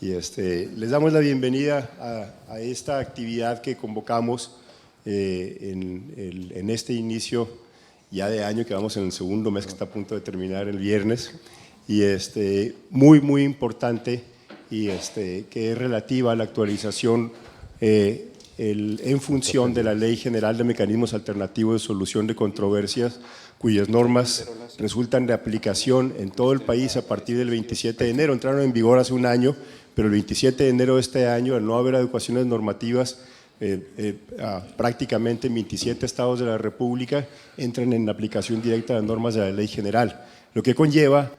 Les damos la bienvenida a esta actividad que convocamos en este inicio ya de año, que vamos en el segundo mes, que está a punto de terminar el viernes, y muy importante, y que es relativa a la actualización en función de la Ley General de Mecanismos Alternativos de Solución de Controversias, cuyas normas resultan de aplicación en todo el país a partir del 27 de enero. Entraron en vigor hace un año, pero el 27 de enero de este año, al no haber adecuaciones normativas, prácticamente en 27 estados de la República entran en aplicación directa las normas de la Ley General, lo que conlleva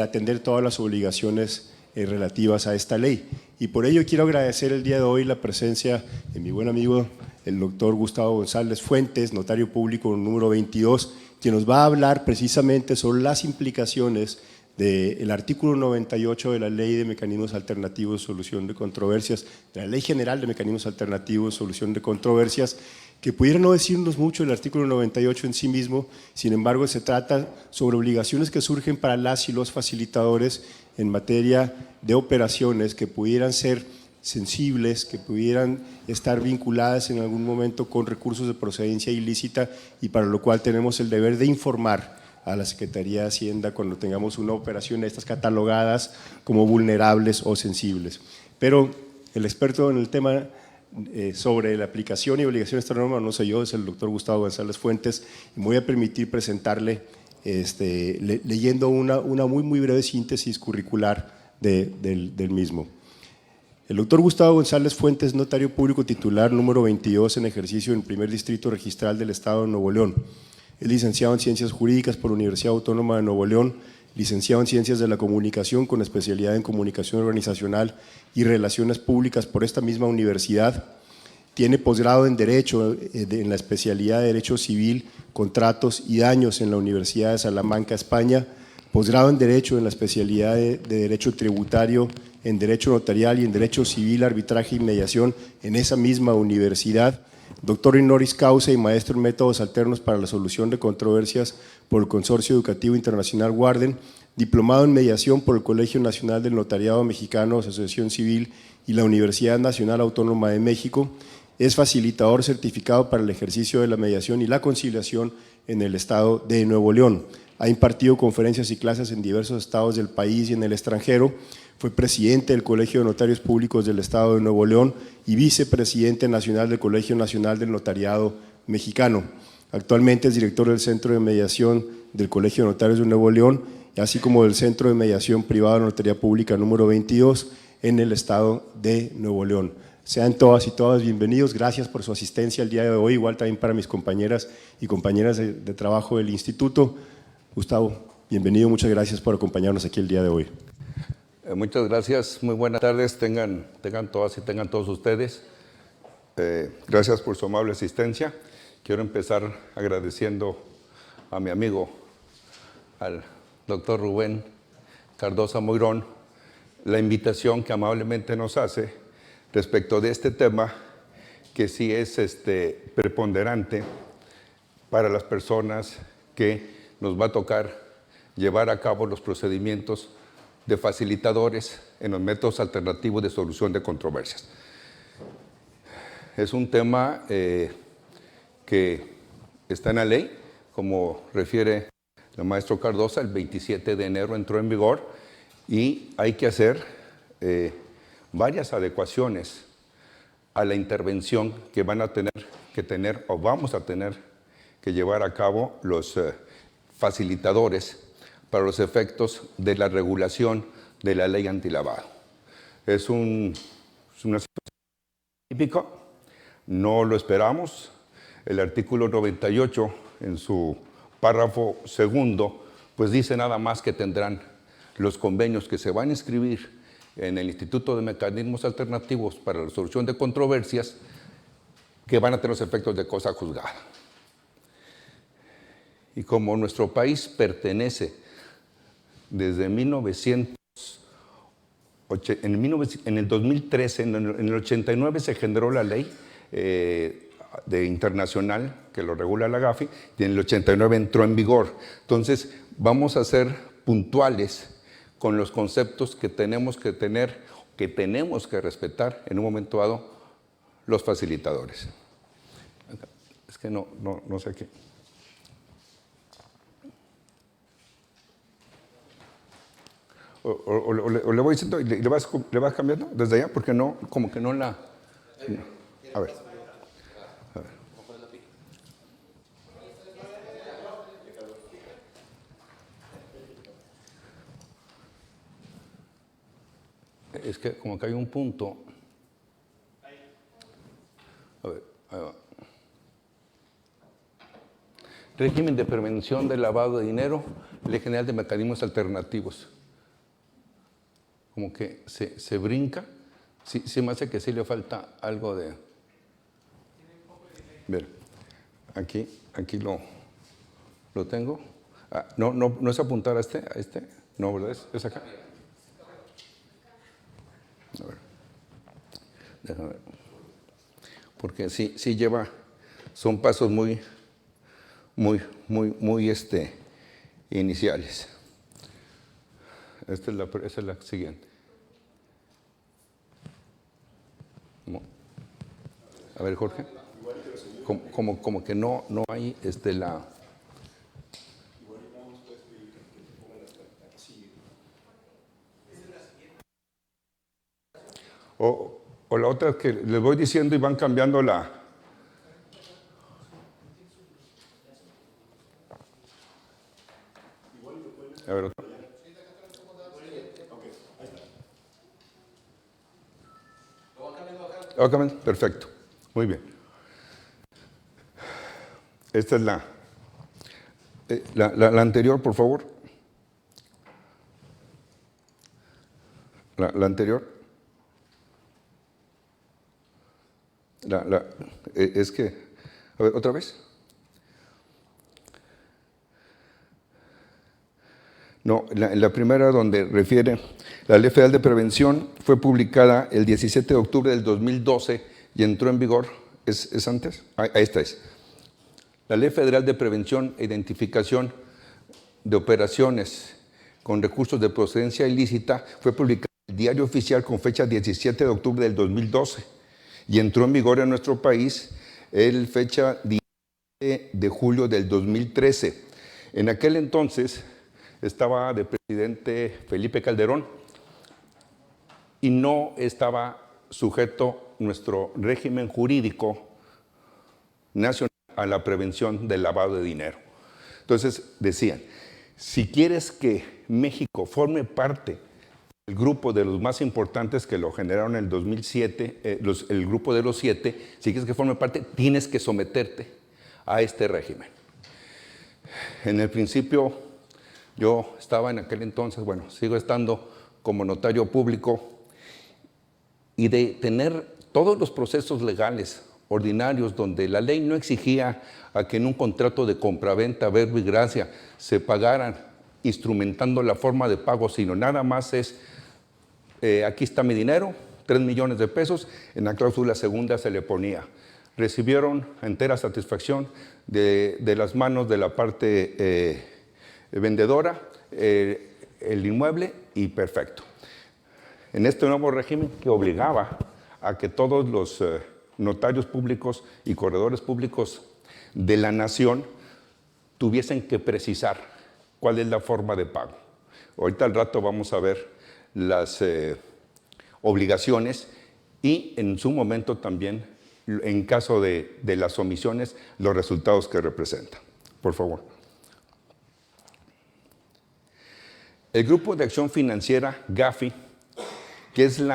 atender todas las obligaciones relativas a esta ley. Y por ello quiero agradecer el día de hoy la presencia de mi buen amigo, el doctor Gustavo González Fuentes, notario público número 22, quien nos va a hablar precisamente sobre las implicaciones del artículo 98 de la Ley de Mecanismos Alternativos de Solución de Controversias, de la Ley General de Mecanismos Alternativos de Solución de Controversias, que pudiera no decirnos mucho el artículo 98 en sí mismo. Sin embargo, se trata sobre obligaciones que surgen para las y los facilitadores en materia de operaciones que pudieran ser sensibles, que pudieran estar vinculadas en algún momento con recursos de procedencia ilícita, y para lo cual tenemos el deber de informar a la Secretaría de Hacienda cuando tengamos una operación de estas catalogadas como vulnerables o sensibles. Pero el experto en el tema sobre la aplicación y obligación de esta norma no soy yo, es el doctor Gustavo González Fuentes, y me voy a permitir presentarle leyendo una muy breve síntesis curricular del mismo. El doctor Gustavo González Fuentes, notario público titular número 22 en ejercicio en el primer distrito registral del Estado de Nuevo León. Es licenciado en Ciencias Jurídicas por la Universidad Autónoma de Nuevo León, licenciado en Ciencias de la Comunicación con especialidad en Comunicación Organizacional y Relaciones Públicas por esta misma universidad. Tiene posgrado en Derecho en la especialidad de Derecho Civil, Contratos y Daños en la Universidad de Salamanca, España. Posgrado en Derecho en la especialidad de Derecho Tributario, en Derecho Notarial y en Derecho Civil, Arbitraje y Mediación en esa misma universidad. Doctor honoris causa y maestro en métodos alternos para la solución de controversias por el Consorcio Educativo Internacional Warden, diplomado en mediación por el Colegio Nacional del Notariado Mexicano, Asociación Civil y la Universidad Nacional Autónoma de México. Es facilitador certificado para el ejercicio de la mediación y la conciliación en el Estado de Nuevo León. Ha impartido conferencias y clases en diversos estados del país y en el extranjero. Fue presidente del Colegio de Notarios Públicos del Estado de Nuevo León y vicepresidente nacional del Colegio Nacional del Notariado Mexicano. Actualmente es director del Centro de Mediación del Colegio de Notarios de Nuevo León, así como del Centro de Mediación Privada de Notaría Pública número 22 en el Estado de Nuevo León. Sean todas y todas bienvenidos, gracias por su asistencia el día de hoy, igual también para mis compañeras y compañeras de trabajo del Instituto. Gustavo, bienvenido, muchas gracias por acompañarnos aquí el día de hoy. Muchas gracias, muy buenas tardes, tengan todas y tengan todos ustedes. Gracias por su amable asistencia. Quiero empezar agradeciendo a mi amigo, al doctor Rubén Cardosa Moirón, la invitación que amablemente nos hace respecto de este tema, que sí es preponderante para las personas que nos va a tocar llevar a cabo los procedimientos de facilitadores en los métodos alternativos de solución de controversias. Es un tema que está en la ley, como refiere el maestro Cardosa, el 27 de enero entró en vigor y hay que hacer varias adecuaciones a la intervención que van a tener que tener o vamos a tener que llevar a cabo los facilitadores para los efectos de la regulación de la ley antilavado. Es una situación típica, no lo esperamos. El artículo 98, en su párrafo segundo, pues dice nada más que tendrán los convenios que se van a inscribir en el Instituto de Mecanismos Alternativos para la Solución de Controversias, que van a tener los efectos de cosa juzgada. Y como nuestro país pertenece desde en el 2013, en el 89 se generó la ley de internacional que lo regula la GAFI, y en el 89 entró en vigor. Entonces, vamos a ser puntuales con los conceptos que tenemos que tener que tenemos que respetar en un momento dado los facilitadores. Es que no sé qué. O le voy diciendo y le vas cambiando desde allá, porque no, como que no la... A ver. Es que como que hay un punto. A ver, ahí va. Régimen de prevención del lavado de dinero, Ley General de Mecanismos Alternativos. Como que se brinca. Sí me hace que sí le falta algo de... Ver, aquí lo tengo. Ah, no es apuntar a este. No, ¿verdad? ¿Es acá? A ver. Déjame ver. Porque sí lleva, son pasos muy iniciales. Esa es la siguiente. A ver, Jorge. Como que no hay la... O la otra que les voy diciendo y van cambiando la... A ver, otra. Ok, perfecto. Muy bien. Esta es la anterior, por favor. La anterior. Es que, a ver, otra vez. No, la primera donde refiere, la Ley Federal de Prevención fue publicada el 17 de octubre del 2012 y entró en vigor, ¿es antes? Ahí esta es. La Ley Federal de Prevención e Identificación de Operaciones con Recursos de Procedencia Ilícita fue publicada en el Diario Oficial con fecha 17 de octubre del 2012 y entró en vigor en nuestro país el fecha 17 de julio del 2013. En aquel entonces estaba de presidente Felipe Calderón y no estaba sujeto nuestro régimen jurídico nacional a la prevención del lavado de dinero. Entonces decían, si quieres que México forme parte del grupo de los más importantes que lo generaron en el 2007, el grupo de los 7, si quieres que forme parte, tienes que someterte a este régimen. En el principio, yo estaba en aquel entonces, bueno, sigo estando como notario público, y de tener todos los procesos legales ordinarios donde la ley no exigía a que en un contrato de compraventa, verbo y gracia se pagaran instrumentando la forma de pago, sino nada más es, aquí está mi dinero, 3 millones de pesos, en la cláusula segunda se le ponía. Recibieron entera satisfacción de las manos de la parte vendedora, el inmueble y perfecto. En este nuevo régimen que obligaba a que todos los notarios públicos y corredores públicos de la nación tuviesen que precisar cuál es la forma de pago. Ahorita al rato vamos a ver las obligaciones y en su momento también, en caso de las omisiones, los resultados que representan. Por favor. El Grupo de Acción Financiera, GAFI, que es el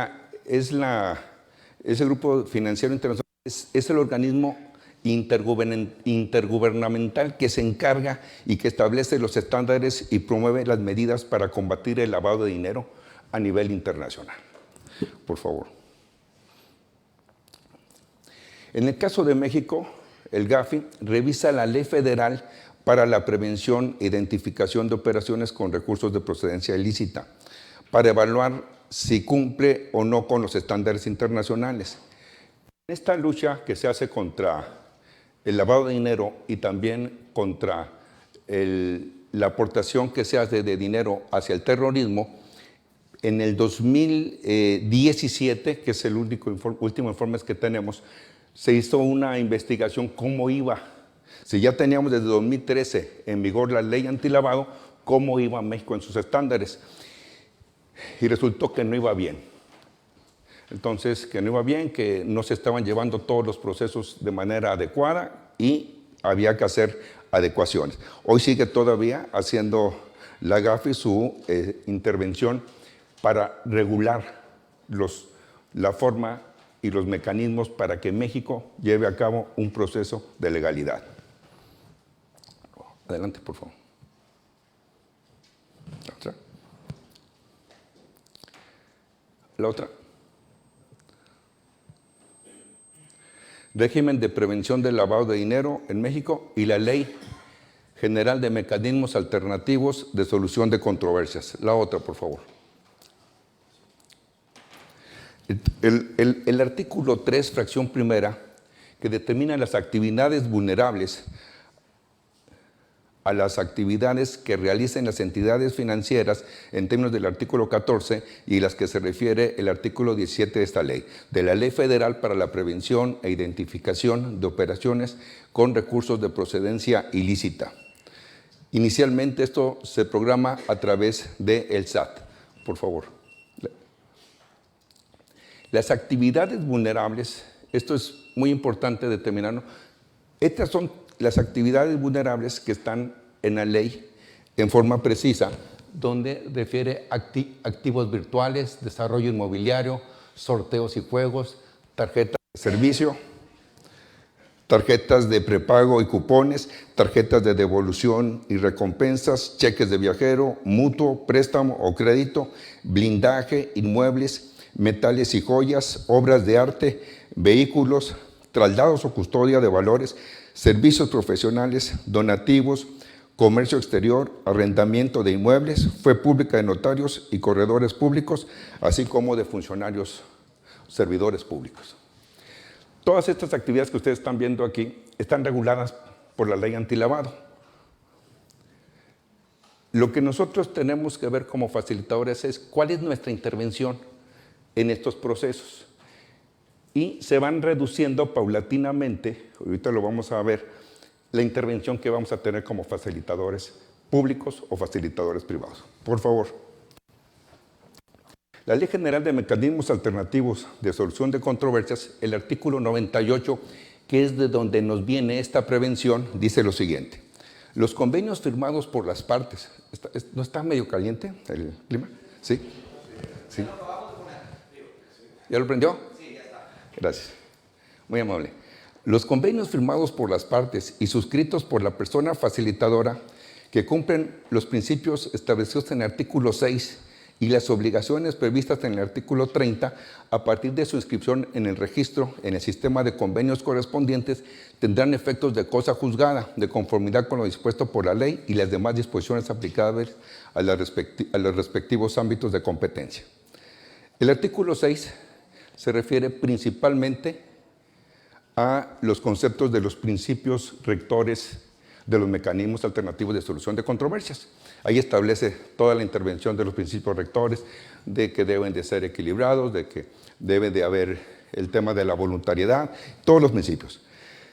Grupo Financiero Internacional, es el organismo intergubernamental que se encarga y que establece los estándares y promueve las medidas para combatir el lavado de dinero a nivel internacional. Por favor. En el caso de México, el GAFI revisa la Ley Federal para la prevención e identificación de operaciones con recursos de procedencia ilícita, para evaluar si cumple o no con los estándares internacionales. En esta lucha que se hace contra el lavado de dinero y también contra la aportación que se hace de dinero hacia el terrorismo, En el 2017, que es el último informe que tenemos, se hizo una investigación cómo iba. Si ya teníamos desde 2013 en vigor la ley antilavado, cómo iba México en sus estándares. Y resultó que no iba bien. Entonces, que no iba bien, que no se estaban llevando todos los procesos de manera adecuada y había que hacer adecuaciones. Hoy sigue todavía haciendo la GAFI su intervención para regular la forma y los mecanismos para que México lleve a cabo un proceso de legalidad. Adelante, por favor. La otra. La otra. Régimen de prevención del lavado de dinero en México y la Ley General de Mecanismos Alternativos de Solución de Controversias. La otra, por favor. El artículo 3, fracción primera, que determina las actividades vulnerables a las actividades que realicen las entidades financieras en términos del artículo 14 y las que se refiere el artículo 17 de esta ley, de la Ley Federal para la Prevención e Identificación de Operaciones con Recursos de Procedencia Ilícita. Inicialmente esto se programa a través del SAT. Por favor. Las actividades vulnerables, esto es muy importante determinarlo, estas son las actividades vulnerables que están en la ley en forma precisa, donde refiere activos virtuales, desarrollo inmobiliario, sorteos y juegos, tarjetas de servicio, tarjetas de prepago y cupones, tarjetas de devolución y recompensas, cheques de viajero, mutuo, préstamo o crédito, blindaje, inmuebles, metales y joyas, obras de arte, vehículos, traslados o custodia de valores, servicios profesionales, donativos, comercio exterior, arrendamiento de inmuebles, fe pública de notarios y corredores públicos, así como de funcionarios, servidores públicos. Todas estas actividades que ustedes están viendo aquí están reguladas por la ley antilavado. Lo que nosotros tenemos que ver como facilitadores es cuál es nuestra intervención en estos procesos. Y se van reduciendo paulatinamente, ahorita lo vamos a ver, la intervención que vamos a tener como facilitadores públicos o facilitadores privados. Por favor. La Ley General de Mecanismos Alternativos de Solución de Controversias, el artículo 98, que es de donde nos viene esta prevención, dice lo siguiente. Los convenios firmados por las partes, ¿no está medio caliente el clima? ¿Sí? ¿Sí? ¿Ya lo prendió? Sí, ya está. Gracias. Muy amable. Los convenios firmados por las partes y suscritos por la persona facilitadora que cumplen los principios establecidos en el artículo 6 y las obligaciones previstas en el artículo 30, a partir de su inscripción en el registro, en el sistema de convenios correspondientes, tendrán efectos de cosa juzgada, de conformidad con lo dispuesto por la ley y las demás disposiciones aplicables a los respectivos ámbitos de competencia. El artículo 6 se refiere principalmente a los conceptos de los principios rectores de los mecanismos alternativos de solución de controversias. Ahí establece toda la intervención de los principios rectores, de que deben de ser equilibrados, de que debe de haber el tema de la voluntariedad, todos los principios.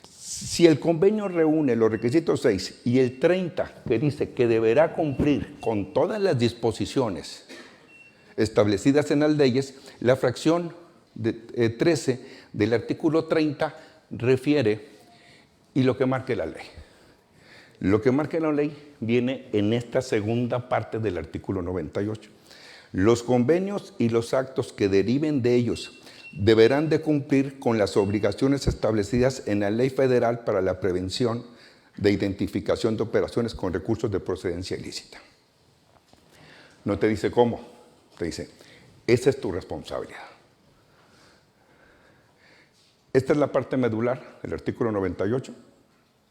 Si el convenio reúne los requisitos 6 y el 30, que dice que deberá cumplir con todas las disposiciones establecidas en las leyes, la fracción 13 del artículo 30 refiere y lo que marque la ley. Lo que marque la ley viene en esta segunda parte del artículo 98. Los convenios y los actos que deriven de ellos deberán de cumplir con las obligaciones establecidas en la Ley Federal para la Prevención de Identificación de Operaciones con Recursos de Procedencia Ilícita. No te dice cómo, te dice, esa es tu responsabilidad. Esta es la parte medular, el artículo 98,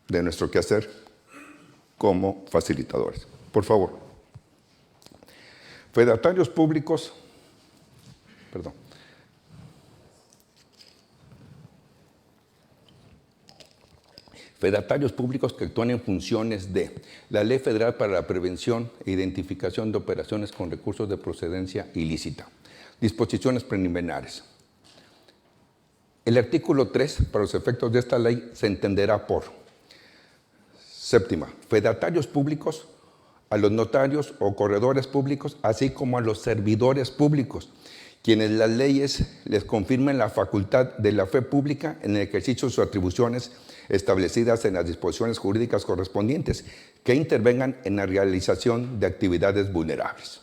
de nuestro quehacer como facilitadores. Por favor. Fedatarios públicos, perdón. Fedatarios públicos que actúan en funciones de la Ley Federal para la Prevención e Identificación de Operaciones con Recursos de Procedencia Ilícita. Disposiciones preliminares. El artículo 3, para los efectos de esta ley, se entenderá por: séptima, fedatarios públicos a los notarios o corredores públicos, así como a los servidores públicos, quienes las leyes les confirmen la facultad de la fe pública en el ejercicio de sus atribuciones establecidas en las disposiciones jurídicas correspondientes, que intervengan en la realización de actividades vulnerables.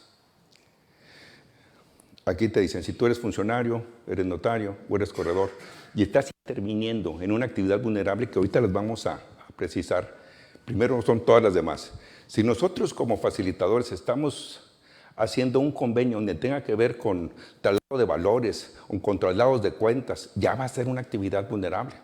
Aquí te dicen, si tú eres funcionario, eres notario o eres corredor y estás interviniendo en una actividad vulnerable, que ahorita les vamos a precisar, primero son todas las demás. Si nosotros como facilitadores estamos haciendo un convenio donde tenga que ver con traslado de valores o con traslados de cuentas, ya va a ser una actividad vulnerable,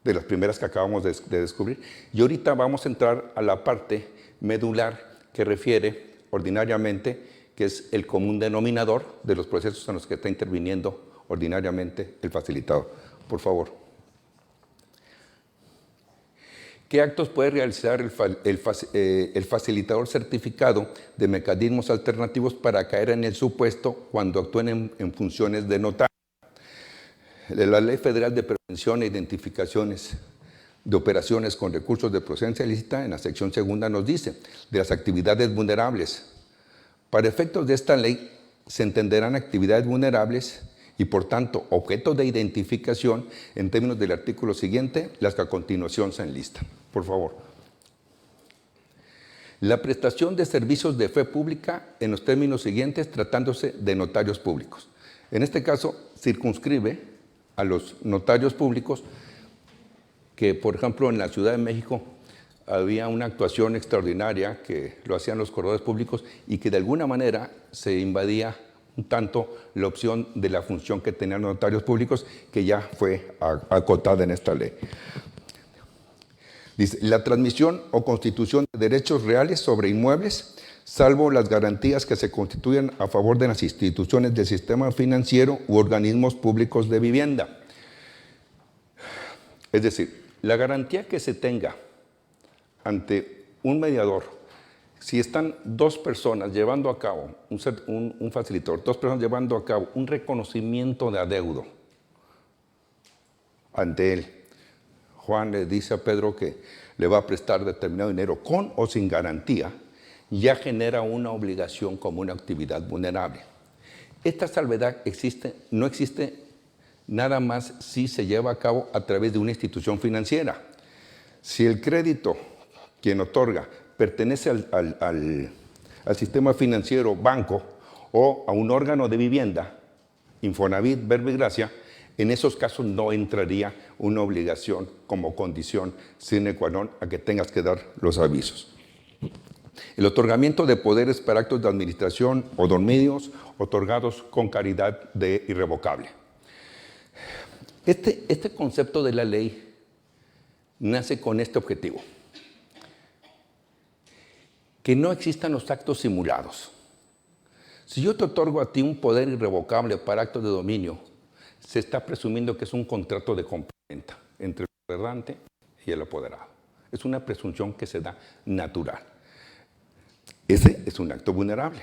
de las primeras que acabamos de descubrir. Y ahorita vamos a entrar a la parte medular que refiere ordinariamente, que es el común denominador de los procesos en los que está interviniendo ordinariamente el facilitador. Por favor. ¿Qué actos puede realizar el facilitador certificado de mecanismos alternativos para caer en el supuesto cuando actúen en funciones de notario? La Ley Federal de Prevención e Identificaciones de Operaciones con Recursos de Procedencia Ilícita, en la sección segunda, nos dice de las actividades vulnerables. Para efectos de esta ley, se entenderán actividades vulnerables y, por tanto, objetos de identificación en términos del artículo siguiente, las que a continuación se enlistan. Por favor. La prestación de servicios de fe pública en los términos siguientes, tratándose de notarios públicos. En este caso, circunscribe a los notarios públicos que, por ejemplo, en la Ciudad de México había una actuación extraordinaria que lo hacían los corredores públicos y que de alguna manera se invadía un tanto la opción de la función que tenían los notarios públicos, que ya fue acotada en esta ley. Dice, la transmisión o constitución de derechos reales sobre inmuebles, salvo las garantías que se constituyen a favor de las instituciones del sistema financiero u organismos públicos de vivienda. Es decir, la garantía que se tenga ante un mediador, si están dos personas llevando a cabo, un facilitador, dos personas llevando a cabo un reconocimiento de adeudo ante él, Juan le dice a Pedro que le va a prestar determinado dinero con o sin garantía, ya genera una obligación como una actividad vulnerable. Esta salvedad no existe nada más si se lleva a cabo a través de una institución financiera. Si el crédito, quien otorga, pertenece al sistema financiero, banco, o a un órgano de vivienda, Infonavit, Verbo y Gracia, en esos casos no entraría una obligación como condición sine qua non a que tengas que dar los avisos. El otorgamiento de poderes para actos de administración o dominios otorgados con caridad de irrevocable. Este concepto de la ley nace con este objetivo: que no existan los actos simulados. Si yo te otorgo a ti un poder irrevocable para actos de dominio, se está presumiendo que es un contrato de compraventa entre el poderante y el apoderado. Es una presunción que se da natural. Ese es un acto vulnerable.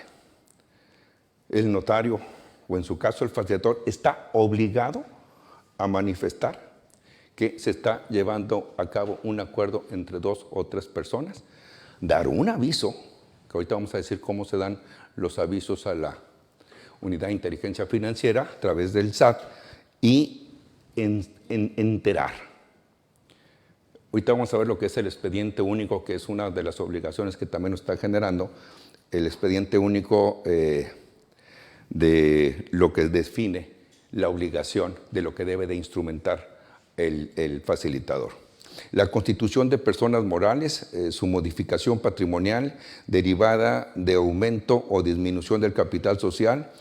El notario, o en su caso el facilitador, está obligado a manifestar que se está llevando a cabo un acuerdo entre dos o tres personas, dar un aviso, que ahorita vamos a decir cómo se dan los avisos a la Unidad de Inteligencia Financiera a través del SAT, y enterar. Ahorita vamos a ver lo que es el expediente único, que es una de las obligaciones que también nos está generando el expediente único de lo que define la obligación de lo que debe de instrumentar el facilitador. La constitución de personas morales, su modificación patrimonial derivada de aumento o disminución del capital social,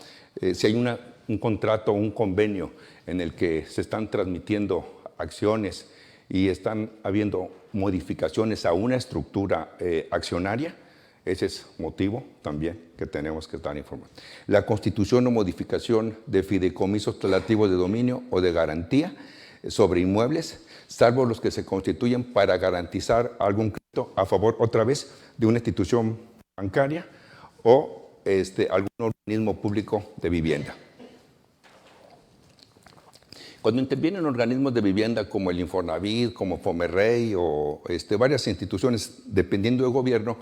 si hay un contrato o un convenio en el que se están transmitiendo acciones y están habiendo modificaciones a una estructura accionaria, ese es motivo también que tenemos que estar informados. La constitución o modificación de fideicomisos relativos de dominio o de garantía sobre inmuebles, salvo los que se constituyen para garantizar algún crédito a favor, otra vez, de una institución bancaria o algún organismo público de vivienda. Cuando intervienen organismos de vivienda como el Infonavit, como Fomerrey o varias instituciones dependiendo del gobierno,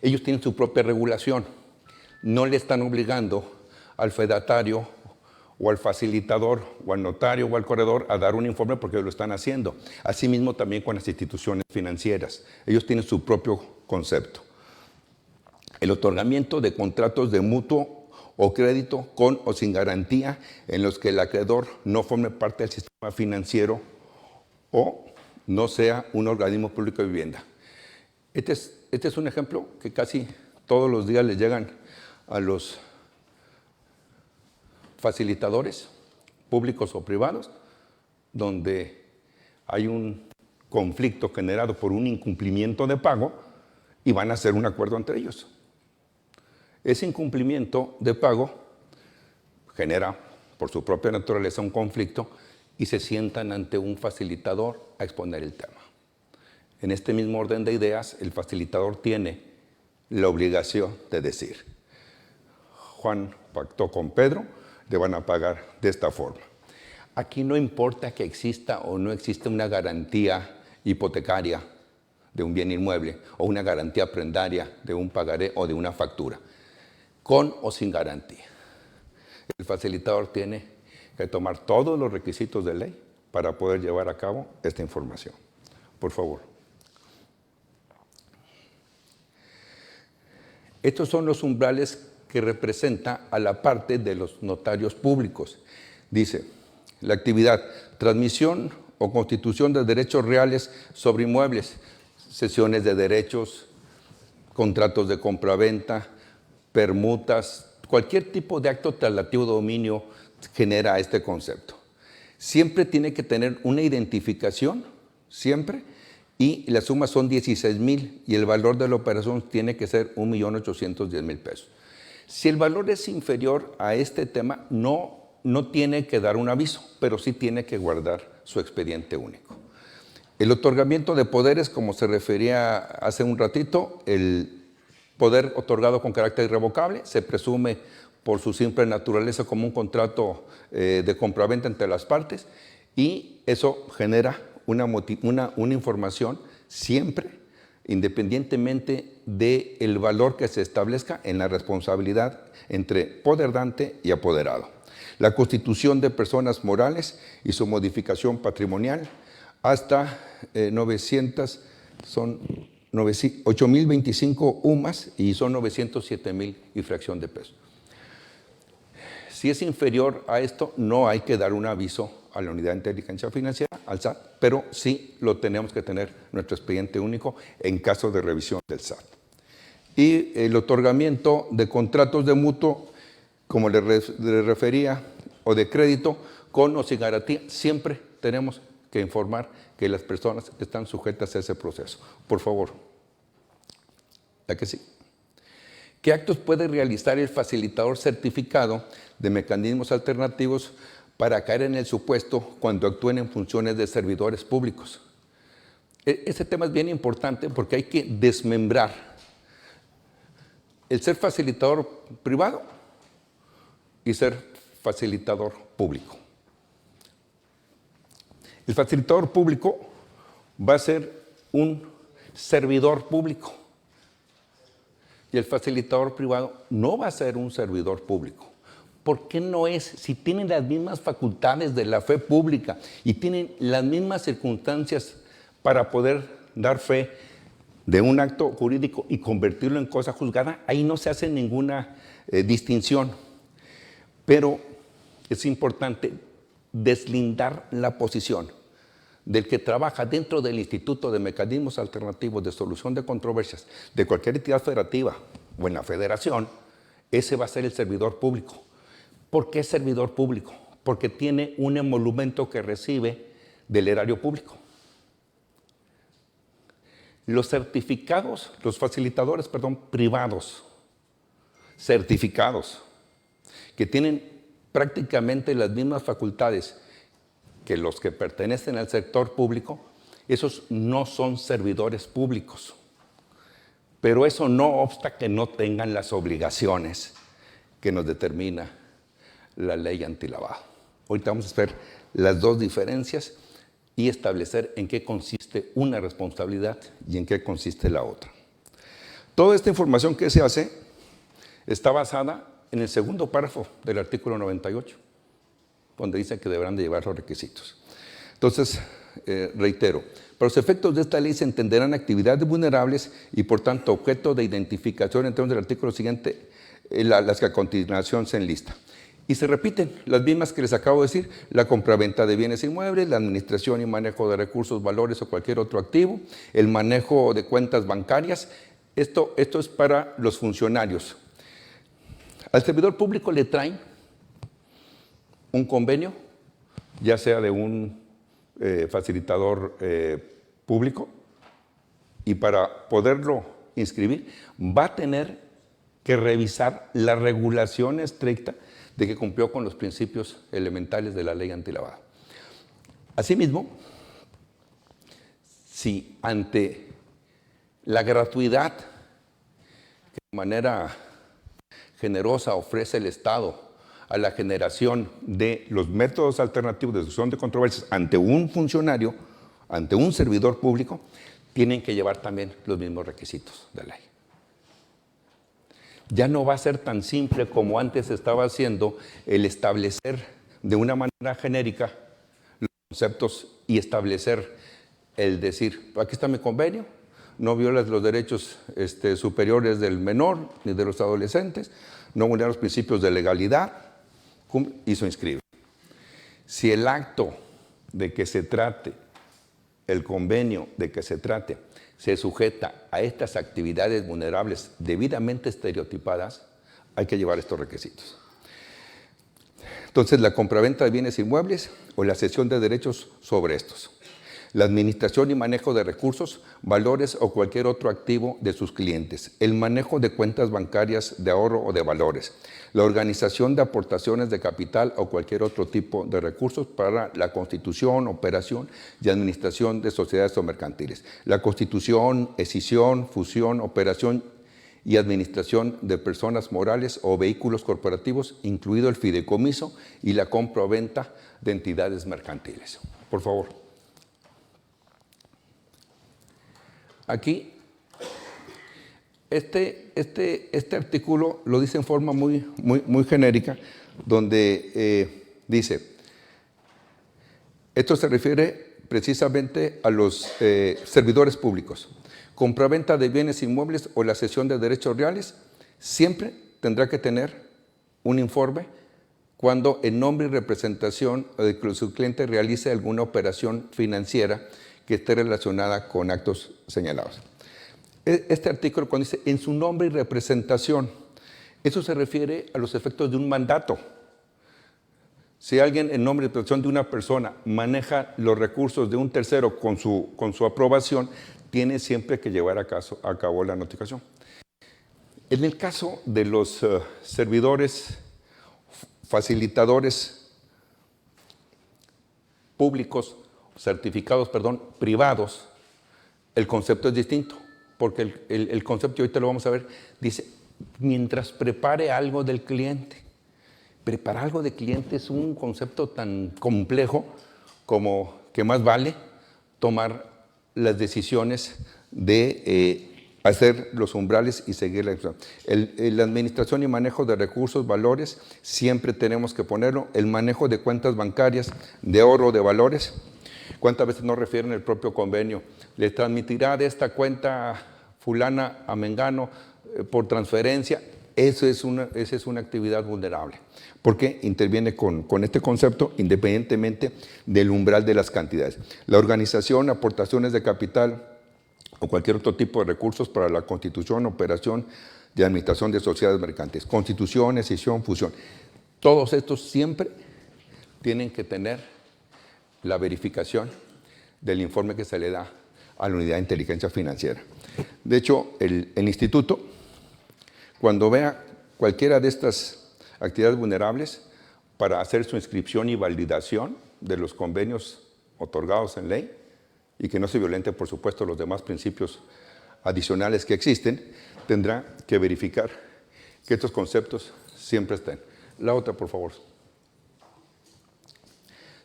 ellos tienen su propia regulación. No le están obligando al fedatario o al facilitador o al notario o al corredor a dar un informe porque lo están haciendo. Asimismo también con las instituciones financieras. Ellos tienen su propio concepto. El otorgamiento de contratos de mutuo o crédito con o sin garantía en los que el acreedor no forme parte del sistema financiero o no sea un organismo público de vivienda. Este es un ejemplo que casi todos los días les llegan a los facilitadores públicos o privados, donde hay un conflicto generado por un incumplimiento de pago y van a hacer un acuerdo entre ellos. Ese incumplimiento de pago genera, por su propia naturaleza, un conflicto y se sientan ante un facilitador a exponer el tema. En este mismo orden de ideas, el facilitador tiene la obligación de decir: Juan pactó con Pedro, le van a pagar de esta forma. Aquí no importa que exista o no exista una garantía hipotecaria de un bien inmueble o una garantía prendaria de un pagaré o de una factura, con o sin garantía. El facilitador tiene que tomar todos los requisitos de ley para poder llevar a cabo esta información. Por favor. Estos son los umbrales que representa a la parte de los notarios públicos. Dice, la actividad, transmisión o constitución de derechos reales sobre inmuebles, cesiones de derechos, contratos de compraventa, permutas, cualquier tipo de acto traslativo de dominio genera este concepto. Siempre tiene que tener una identificación, siempre, y las sumas son 16,000 y el valor de la operación tiene que ser 1,810,000 pesos. Si el valor es inferior a este tema, no tiene que dar un aviso, pero sí tiene que guardar su expediente único. El otorgamiento de poderes, como se refería hace un ratito, el poder otorgado con carácter irrevocable, se presume por su simple naturaleza como un contrato de compraventa entre las partes y eso genera una información siempre, independientemente del valor que se establezca en la responsabilidad entre poderdante y apoderado. La constitución de personas morales y su modificación patrimonial hasta 8,025 UMAS y son 907,000 y fracción de peso. Si es inferior a esto, no hay que dar un aviso a la Unidad de Inteligencia Financiera, al SAT, pero sí lo tenemos que tener nuestro expediente único en caso de revisión del SAT. Y el otorgamiento de contratos de mutuo, como le refería, o de crédito, con o sin garantía, siempre tenemos que informar que las personas están sujetas a ese proceso. Por favor. ¿La que sí? ¿Qué actos puede realizar el facilitador certificado de mecanismos alternativos para caer en el supuesto cuando actúen en funciones de servidores públicos? Este tema es bien importante porque hay que desmembrar el ser facilitador privado y ser facilitador público. El facilitador público va a ser un servidor público y el facilitador privado no va a ser un servidor público. ¿Por qué no es? Si tienen las mismas facultades de la fe pública y tienen las mismas circunstancias para poder dar fe de un acto jurídico y convertirlo en cosa juzgada, ahí no se hace ninguna distinción. Pero es importante deslindar la posición del que trabaja dentro del Instituto de Mecanismos Alternativos de Solución de Controversias de cualquier entidad federativa o en la federación. Ese va a ser el servidor público. ¿Por qué servidor público? Porque tiene un emolumento que recibe del erario público. Los certificados, los facilitadores, privados, certificados, que tienen prácticamente las mismas facultades que los que pertenecen al sector público, Esos no son servidores públicos. Pero eso no obsta que no tengan las obligaciones que nos determina la ley antilavado. Ahorita vamos a ver las dos diferencias y establecer en qué consiste una responsabilidad y en qué consiste la otra. Toda esta información que se hace está basada en el segundo párrafo del artículo 98, donde dice que deberán de llevar los requisitos. Entonces, reitero, para los efectos de esta ley se entenderán actividades vulnerables y por tanto objeto de identificación en términos del artículo siguiente, las que a continuación se enlistan. Y se repiten las mismas que les acabo de decir: la compraventa de bienes inmuebles, la administración y manejo de recursos, valores o cualquier otro activo, el manejo de cuentas bancarias. Esto es para los funcionarios. Al servidor público le traen un convenio, ya sea de un facilitador público, y para poderlo inscribir va a tener que revisar la regulación estricta de que cumplió con los principios elementales de la ley antilavado. Asimismo, si ante la gratuidad que de manera generosa ofrece el Estado a la generación de los métodos alternativos de solución de controversias ante un funcionario, ante un servidor público, tienen que llevar también los mismos requisitos de ley. Ya no va a ser tan simple como antes estaba haciendo el establecer de una manera genérica los conceptos y establecer el decir: aquí está mi convenio, no violas los derechos superiores del menor ni de los adolescentes, no vulnera los principios de legalidad, y se inscribe. Si el acto de que se trate, el convenio de que se trate, se sujeta a estas actividades vulnerables debidamente estereotipadas, hay que llevar estos requisitos. Entonces, la compraventa de bienes inmuebles o la cesión de derechos sobre estos. La administración y manejo de recursos, valores o cualquier otro activo de sus clientes. El manejo de cuentas bancarias de ahorro o de valores. La organización de aportaciones de capital o cualquier otro tipo de recursos para la constitución, operación y administración de sociedades o mercantiles. La constitución, escisión, fusión, operación y administración de personas morales o vehículos corporativos, incluido el fideicomiso y la compra o venta de entidades mercantiles. Por favor. Aquí, este artículo lo dice en forma muy genérica, donde dice, esto se refiere precisamente a los servidores públicos. Compraventa de bienes inmuebles o la cesión de derechos reales, siempre tendrá que tener un informe cuando en nombre y representación de que su cliente realice alguna operación financiera que esté relacionada con actos señalados. Este artículo, cuando dice en su nombre y representación, eso se refiere a los efectos de un mandato. Si alguien en nombre y representación de una persona maneja los recursos de un tercero con su aprobación, tiene siempre que llevar a cabo la notificación. En el caso de los servidores, facilitadores públicos, certificados, privados, el concepto es distinto, porque el concepto, y ahorita lo vamos a ver, dice, mientras prepare algo del cliente. Preparar algo del cliente es un concepto tan complejo como que más vale tomar las decisiones de hacer los umbrales y seguir la ejecución. La administración y manejo de recursos, valores, siempre tenemos que ponerlo. El manejo de cuentas bancarias, de ahorro, de valores. ¿Cuántas veces nos refieren el propio convenio? Le transmitirá de esta cuenta fulana a mengano por transferencia. Esa es una actividad vulnerable, porque interviene con este concepto independientemente del umbral de las cantidades. La organización, aportaciones de capital o cualquier otro tipo de recursos para la constitución, operación de administración de sociedades mercantiles. Constitución, escisión, fusión. Todos estos siempre tienen que tener la verificación del informe que se le da a la unidad de inteligencia financiera. De hecho, el instituto, cuando vea cualquiera de estas actividades vulnerables, para hacer su inscripción y validación de los convenios otorgados en ley, y que no se violenten, por supuesto, los demás principios adicionales que existen, tendrá que verificar que estos conceptos siempre estén. La otra, por favor.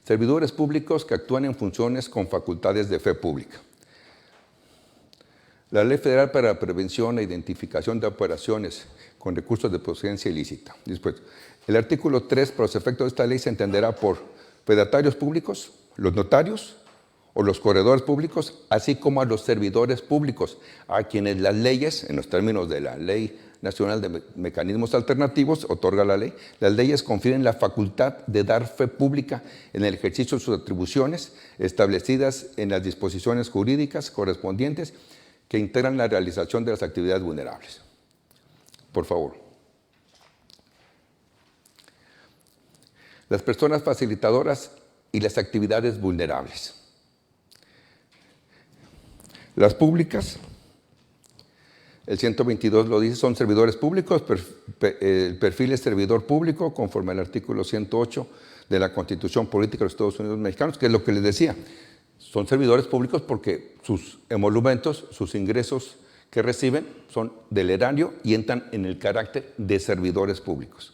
Servidores públicos que actúan en funciones con facultades de fe pública. La Ley Federal para la Prevención e Identificación de Operaciones con Recursos de Procedencia Ilícita. Después, el artículo 3, para los efectos de esta ley, se entenderá por fedatarios públicos, los notarios o los corredores públicos, así como a los servidores públicos, a quienes las leyes, en los términos de la Ley Nacional de Mecanismos Alternativos, otorga la ley, las leyes confieren la facultad de dar fe pública en el ejercicio de sus atribuciones establecidas en las disposiciones jurídicas correspondientes que integran la realización de las actividades vulnerables. Por favor. Las personas facilitadoras y las actividades vulnerables. Las públicas, el 122 lo dice, son servidores públicos, el perfil es servidor público conforme al artículo 108 de la Constitución Política de los Estados Unidos Mexicanos, que es lo que les decía. Son servidores públicos porque sus emolumentos, sus ingresos que reciben son del erario y entran en el carácter de servidores públicos.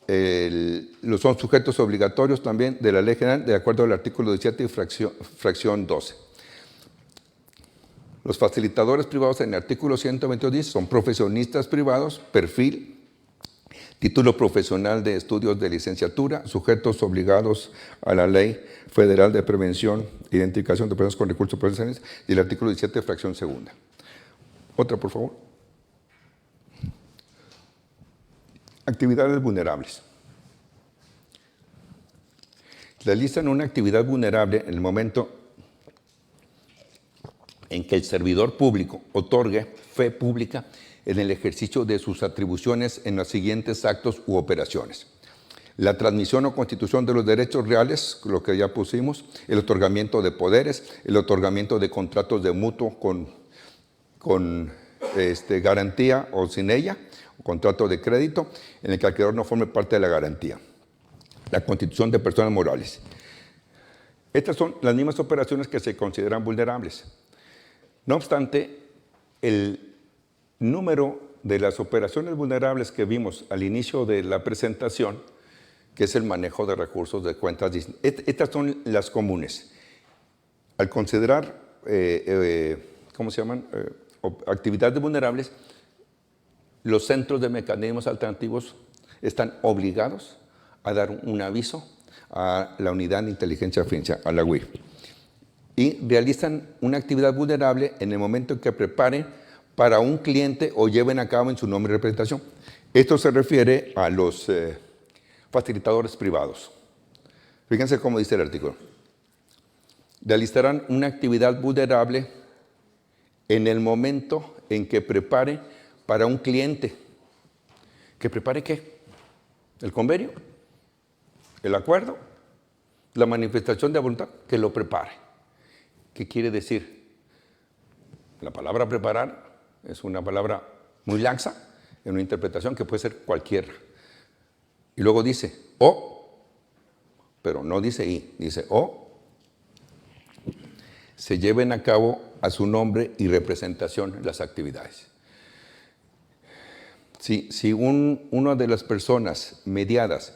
Son sujetos obligatorios también de la Ley General, de acuerdo al artículo 17 y fracción 12. Los facilitadores privados en el artículo 122 dice, son profesionistas privados, perfil, título profesional de estudios de licenciatura, sujetos obligados a la Ley Federal de Prevención e Identificación de Personas con Recursos Profesionales y el artículo 17, fracción segunda. Otra, por favor. Actividades vulnerables. Realizan una actividad vulnerable en el momento en que el servidor público otorgue fe pública en el ejercicio de sus atribuciones en los siguientes actos u operaciones. La transmisión o constitución de los derechos reales, lo que ya pusimos, el otorgamiento de poderes, el otorgamiento de contratos de mutuo con garantía o sin ella, contrato de crédito, en el que el acreedor no forme parte de la garantía. La constitución de personas morales. Estas son las mismas operaciones que se consideran vulnerables. No obstante, el número de las operaciones vulnerables que vimos al inicio de la presentación, que es el manejo de recursos de cuentas, estas son las comunes. Al considerar, ¿cómo se llaman? Actividades vulnerables, los centros de mecanismos alternativos están obligados a dar un aviso a la Unidad de Inteligencia Financiera, a la UIF. Y realizan una actividad vulnerable en el momento en que preparen para un cliente o lleven a cabo en su nombre y representación. Esto se refiere a los facilitadores privados. Fíjense cómo dice el artículo. Realizarán una actividad vulnerable en el momento en que prepare para un cliente. ¿Que prepare qué? ¿El convenio? ¿El acuerdo? ¿La manifestación de voluntad? Que lo prepare. ¿Qué quiere decir? La palabra preparar es una palabra muy laxa en una interpretación que puede ser cualquiera. Y luego dice o, pero no dice y, dice o, se lleven a cabo a su nombre y representación las actividades. Si una de las personas mediadas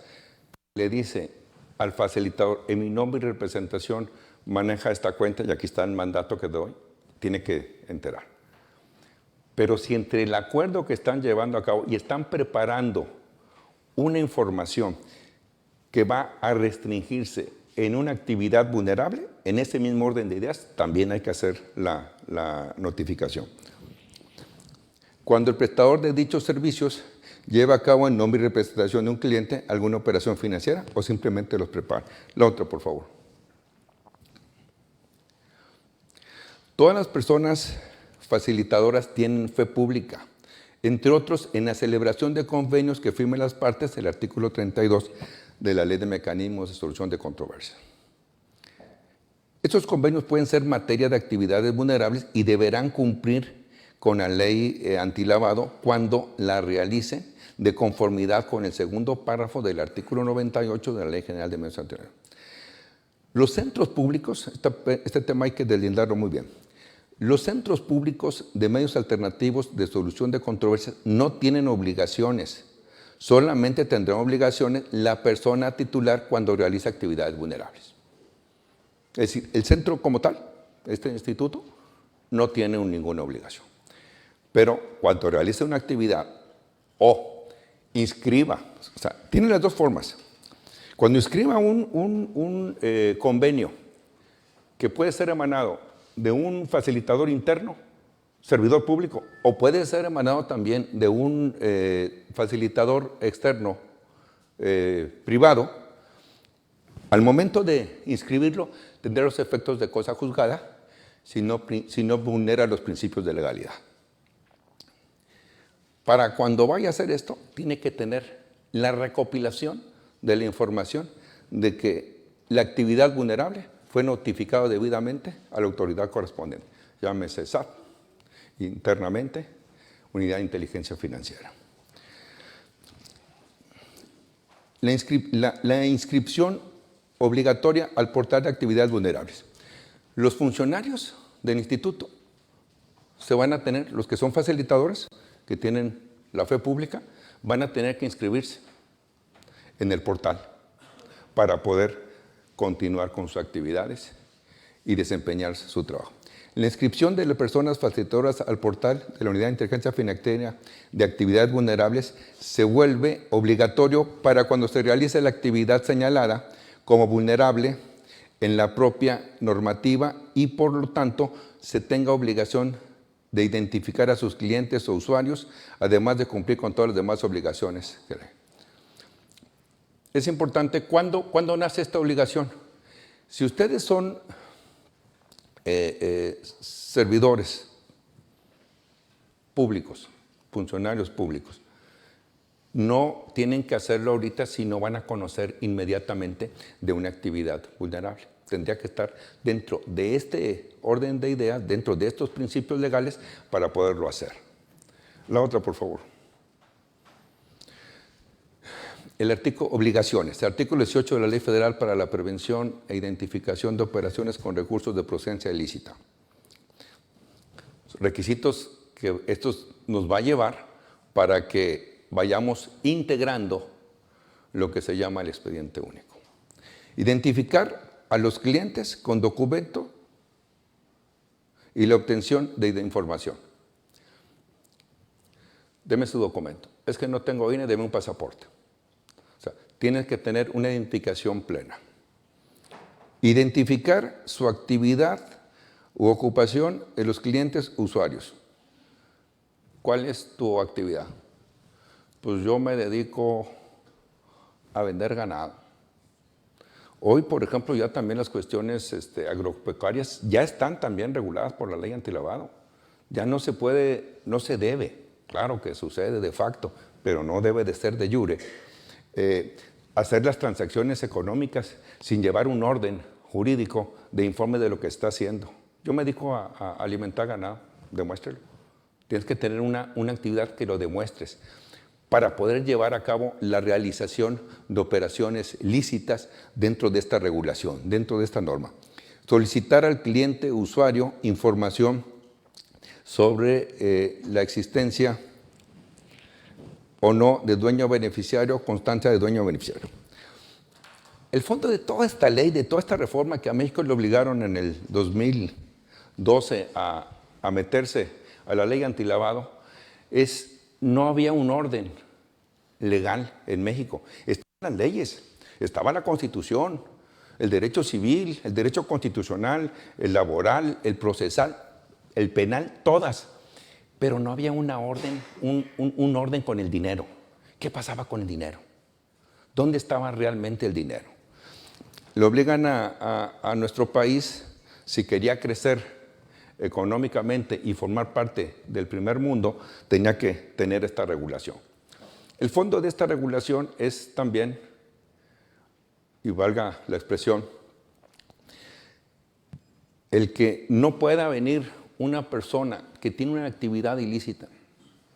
le dice al facilitador, en mi nombre y representación maneja esta cuenta, y aquí está el mandato que doy, tiene que enterar. Pero si entre el acuerdo que están llevando a cabo y están preparando una información que va a restringirse en una actividad vulnerable, en ese mismo orden de ideas también hay que hacer la notificación. Cuando el prestador de dichos servicios lleva a cabo en nombre y representación de un cliente alguna operación financiera o simplemente los prepara. La otra, por favor. Todas las personas facilitadoras tienen fe pública, entre otros en la celebración de convenios que firmen las partes, el artículo 32 de la Ley de Mecanismos de Solución de Controversias. Estos convenios pueden ser materia de actividades vulnerables y deberán cumplir con la ley antilavado cuando la realicen de conformidad con el segundo párrafo del artículo 98 de la Ley General de Medios Anteriores. Los centros públicos, este tema hay que deslindarlo muy bien. Los centros públicos de medios alternativos de solución de controversias no tienen obligaciones. Solamente tendrá obligaciones la persona titular cuando realiza actividades vulnerables. Es decir, el centro como tal, este instituto, no tiene ninguna obligación. Pero cuando realice una actividad o inscriba, o sea, tiene las dos formas. Cuando inscriba un convenio que puede ser emanado de un facilitador interno, servidor público, o puede ser emanado también de un facilitador externo privado, al momento de inscribirlo tendrá los efectos de cosa juzgada si no vulnera los principios de legalidad. Para cuando vaya a hacer esto, tiene que tener la recopilación de la información de que la actividad vulnerable fue notificada debidamente a la autoridad correspondiente, llámese SAT, internamente, Unidad de Inteligencia Financiera. La inscripción obligatoria al portal de actividades vulnerables. Los funcionarios del instituto se van a tener, los que son facilitadores, que tienen la fe pública, van a tener que inscribirse en el portal para poder continuar con sus actividades y desempeñar su trabajo. La inscripción de las personas facilitadoras al portal de la Unidad de Inteligencia Financiera de Actividades Vulnerables se vuelve obligatorio para cuando se realice la actividad señalada como vulnerable en la propia normativa y por lo tanto se tenga obligación de identificar a sus clientes o usuarios, además de cumplir con todas las demás obligaciones. Es importante, ¿cuándo nace esta obligación? Si ustedes son servidores públicos, funcionarios públicos, no tienen que hacerlo ahorita si no van a conocer inmediatamente de una actividad vulnerable. Tendría que estar dentro de este orden de ideas, dentro de estos principios legales para poderlo hacer. La otra, por favor. El artículo, obligaciones. El artículo 18 de la Ley Federal para la Prevención e Identificación de Operaciones con Recursos de Procedencia Ilícita. Requisitos que esto nos va a llevar para que vayamos integrando lo que se llama el expediente único. Identificar a los clientes con documento y la obtención de información. Deme su documento. Es que no tengo INE, deme un pasaporte. O sea, tienes que tener una identificación plena. Identificar su actividad u ocupación de los clientes usuarios. ¿Cuál es tu actividad? Pues yo me dedico a vender ganado. Hoy, por ejemplo, ya también las cuestiones agropecuarias ya están también reguladas por la ley antilavado. Ya no se puede, no se debe, claro que sucede de facto, pero no debe de ser de jure, hacer las transacciones económicas sin llevar un orden jurídico de informe de lo que está haciendo. Yo me dedico a alimentar ganado, demuéstrelo. Tienes que tener una actividad que lo demuestres para poder llevar a cabo la realización de operaciones lícitas dentro de esta regulación, dentro de esta norma. Solicitar al cliente usuario información sobre la existencia o no de dueño beneficiario, constancia de dueño beneficiario. El fondo de toda esta ley, de toda esta reforma que a México le obligaron en el 2012 a meterse a la ley antilavado, no había un orden legal en México. Estaban las leyes, estaba la Constitución, el derecho civil, el derecho constitucional, el laboral, el procesal, el penal, todas. Pero no había un orden con el dinero. ¿Qué pasaba con el dinero? ¿Dónde estaba realmente el dinero? Le obligan a nuestro país, si quería crecer económicamente y formar parte del primer mundo, tenía que tener esta regulación. El fondo de esta regulación es también, y valga la expresión, el que no pueda venir una persona que tiene una actividad ilícita,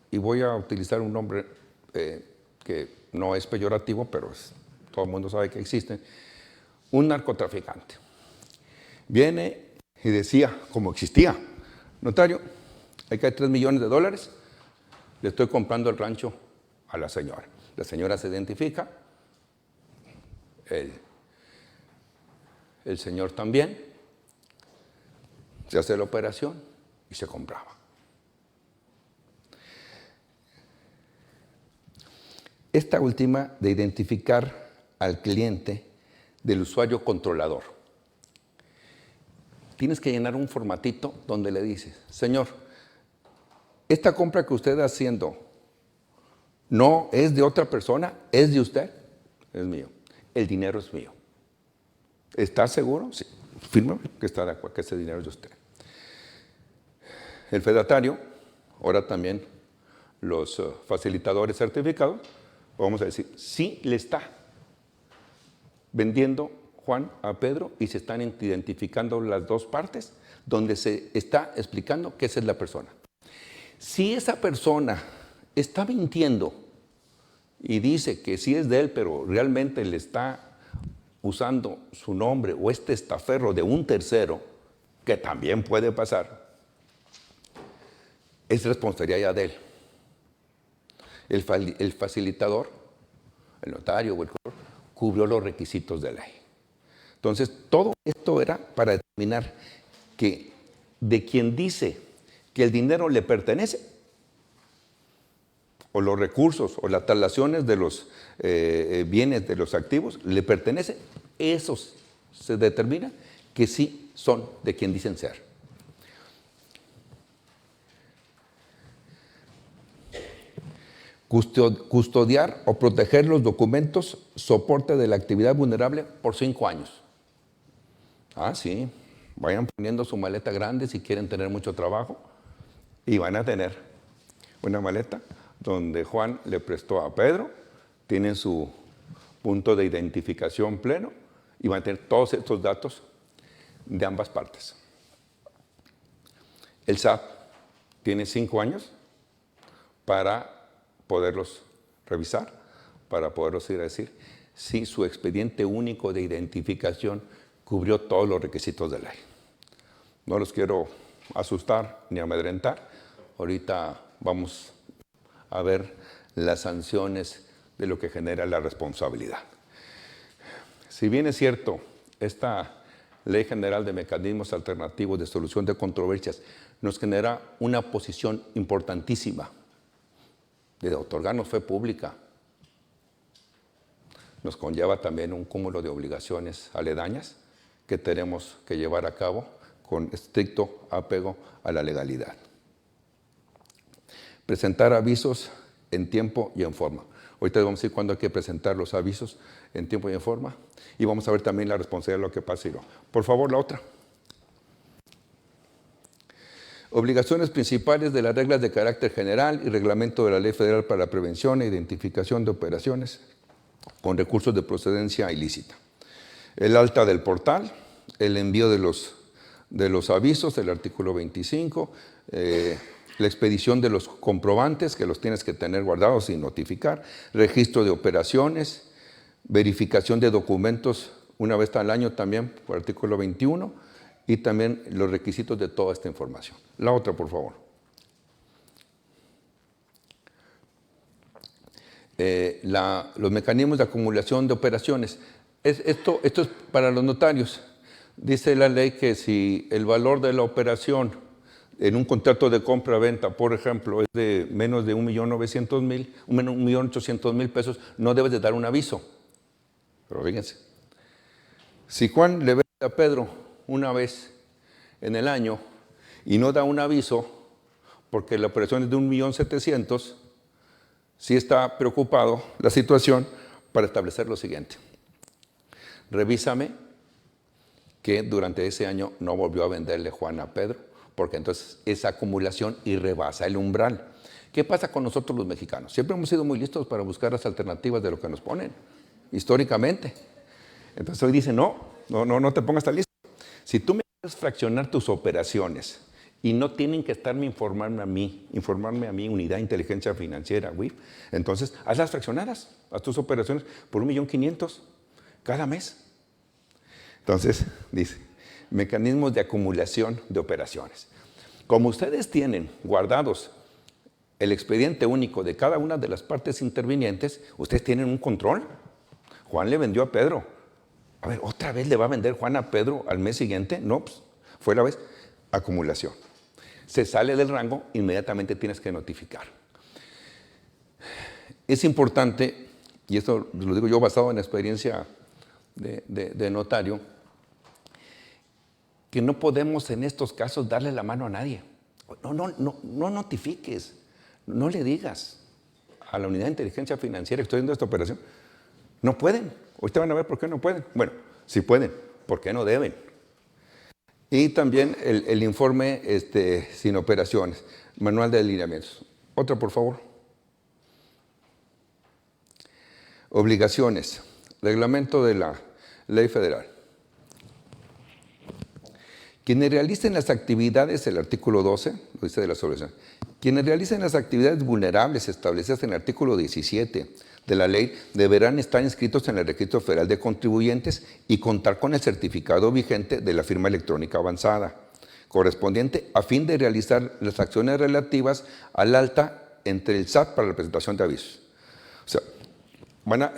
y voy a utilizar un nombre que no es peyorativo, pero todo el mundo sabe que existe, un narcotraficante. Viene y decía, como existía, notario, hay que hay $3 millones, le estoy comprando el rancho a la señora. La señora se identifica, el señor también, se hace la operación y se compraba. Esta última de identificar al cliente del usuario controlador. Tienes que llenar un formatito donde le dices, señor, esta compra que usted está haciendo no es de otra persona, es de usted, es mío. El dinero es mío. ¿Está seguro? Sí. Fírmame que está de acuerdo, que ese dinero es de usted. El fedatario, ahora también los facilitadores certificados, vamos a decir, sí le está vendiendo Juan a Pedro y se están identificando las dos partes donde se está explicando que esa es la persona. Si esa persona está mintiendo y dice que sí es de él, pero realmente le está usando su nombre o este testaferro de un tercero, que también puede pasar, es responsabilidad ya de él. El facilitador, el notario o el corredor, cubrió los requisitos de ley. Entonces, todo esto era para determinar que de quien dice que el dinero le pertenece, o los recursos, o las traslaciones de los bienes, de los activos, le pertenece, esos se determina que sí son de quien dicen ser. Custodiar o proteger los documentos soporte de la actividad vulnerable por 5 años. Ah, sí, vayan poniendo su maleta grande si quieren tener mucho trabajo y van a tener una maleta donde Juan le prestó a Pedro, tienen su punto de identificación pleno y van a tener todos estos datos de ambas partes. El SAT tiene 5 años para poderlos revisar, para poderlos ir a decir si su expediente único de identificación cubrió todos los requisitos de ley. No los quiero asustar ni amedrentar. Ahorita vamos a ver las sanciones de lo que genera la responsabilidad. Si bien es cierto, esta Ley General de Mecanismos Alternativos de Solución de Controversias nos genera una posición importantísima de otorgarnos fe pública. Nos conlleva también un cúmulo de obligaciones aledañas que tenemos que llevar a cabo con estricto apego a la legalidad. Presentar avisos en tiempo y en forma. Ahorita vamos a decir cuándo hay que presentar los avisos en tiempo y en forma. Y vamos a ver también la responsabilidad de lo que pasa. Por favor, la otra. Obligaciones principales de las reglas de carácter general y reglamento de la Ley Federal para la Prevención e Identificación de Operaciones con recursos de procedencia ilícita. El alta del portal, el envío de los avisos, el artículo 25, la expedición de los comprobantes, que los tienes que tener guardados y notificar, registro de operaciones, verificación de documentos una vez al año también, por artículo 21, y también los requisitos de toda esta información. La otra, por favor. Los mecanismos de acumulación de operaciones. Esto es para los notarios. Dice la ley que si el valor de la operación en un contrato de compra-venta, por ejemplo, es de menos de 1.900.000, 1.800.000 pesos, no debes de dar un aviso. Pero fíjense, si Juan le vende a Pedro una vez en el año y no da un aviso porque la operación es de 1.700.000, sí está preocupado la situación para establecer lo siguiente. Revísame que durante ese año no volvió a venderle Juan a Pedro, porque entonces esa acumulación y rebasa el umbral. ¿Qué pasa con nosotros los mexicanos? Siempre hemos sido muy listos para buscar las alternativas de lo que nos ponen, históricamente. Entonces hoy dicen, no te pongas tan listo. Si tú me quieres fraccionar tus operaciones y no tienen que estarme informarme a mí, Unidad de Inteligencia Financiera, WIF, entonces hazlas fraccionadas, haz tus operaciones por 1.500.000 cada mes. Entonces, dice, mecanismos de acumulación de operaciones. Como ustedes tienen guardados el expediente único de cada una de las partes intervinientes, ustedes tienen un control. Juan le vendió a Pedro. A ver, ¿otra vez le va a vender Juan a Pedro al mes siguiente? No, pues, fue la vez. Acumulación. Se sale del rango, inmediatamente tienes que notificar. Es importante, y esto lo digo yo basado en experiencia de notario, que no podemos en estos casos darle la mano a nadie. No notifiques, no le digas a la unidad de inteligencia financiera que estoy haciendo esta operación. No pueden. Ahorita van a ver por qué no pueden. Bueno, sí pueden, ¿por qué no deben? Y también el informe sin operaciones, manual de alineamientos. Otra, por favor. Obligaciones, reglamento de la ley federal. Quienes realicen las actividades, el artículo 12, lo dice de las obligaciones, quienes realicen las actividades vulnerables establecidas en el artículo 17 de la ley deberán estar inscritos en el Registro Federal de Contribuyentes y contar con el certificado vigente de la firma electrónica avanzada, correspondiente a fin de realizar las acciones relativas al alta entre el SAT para la presentación de avisos. O sea,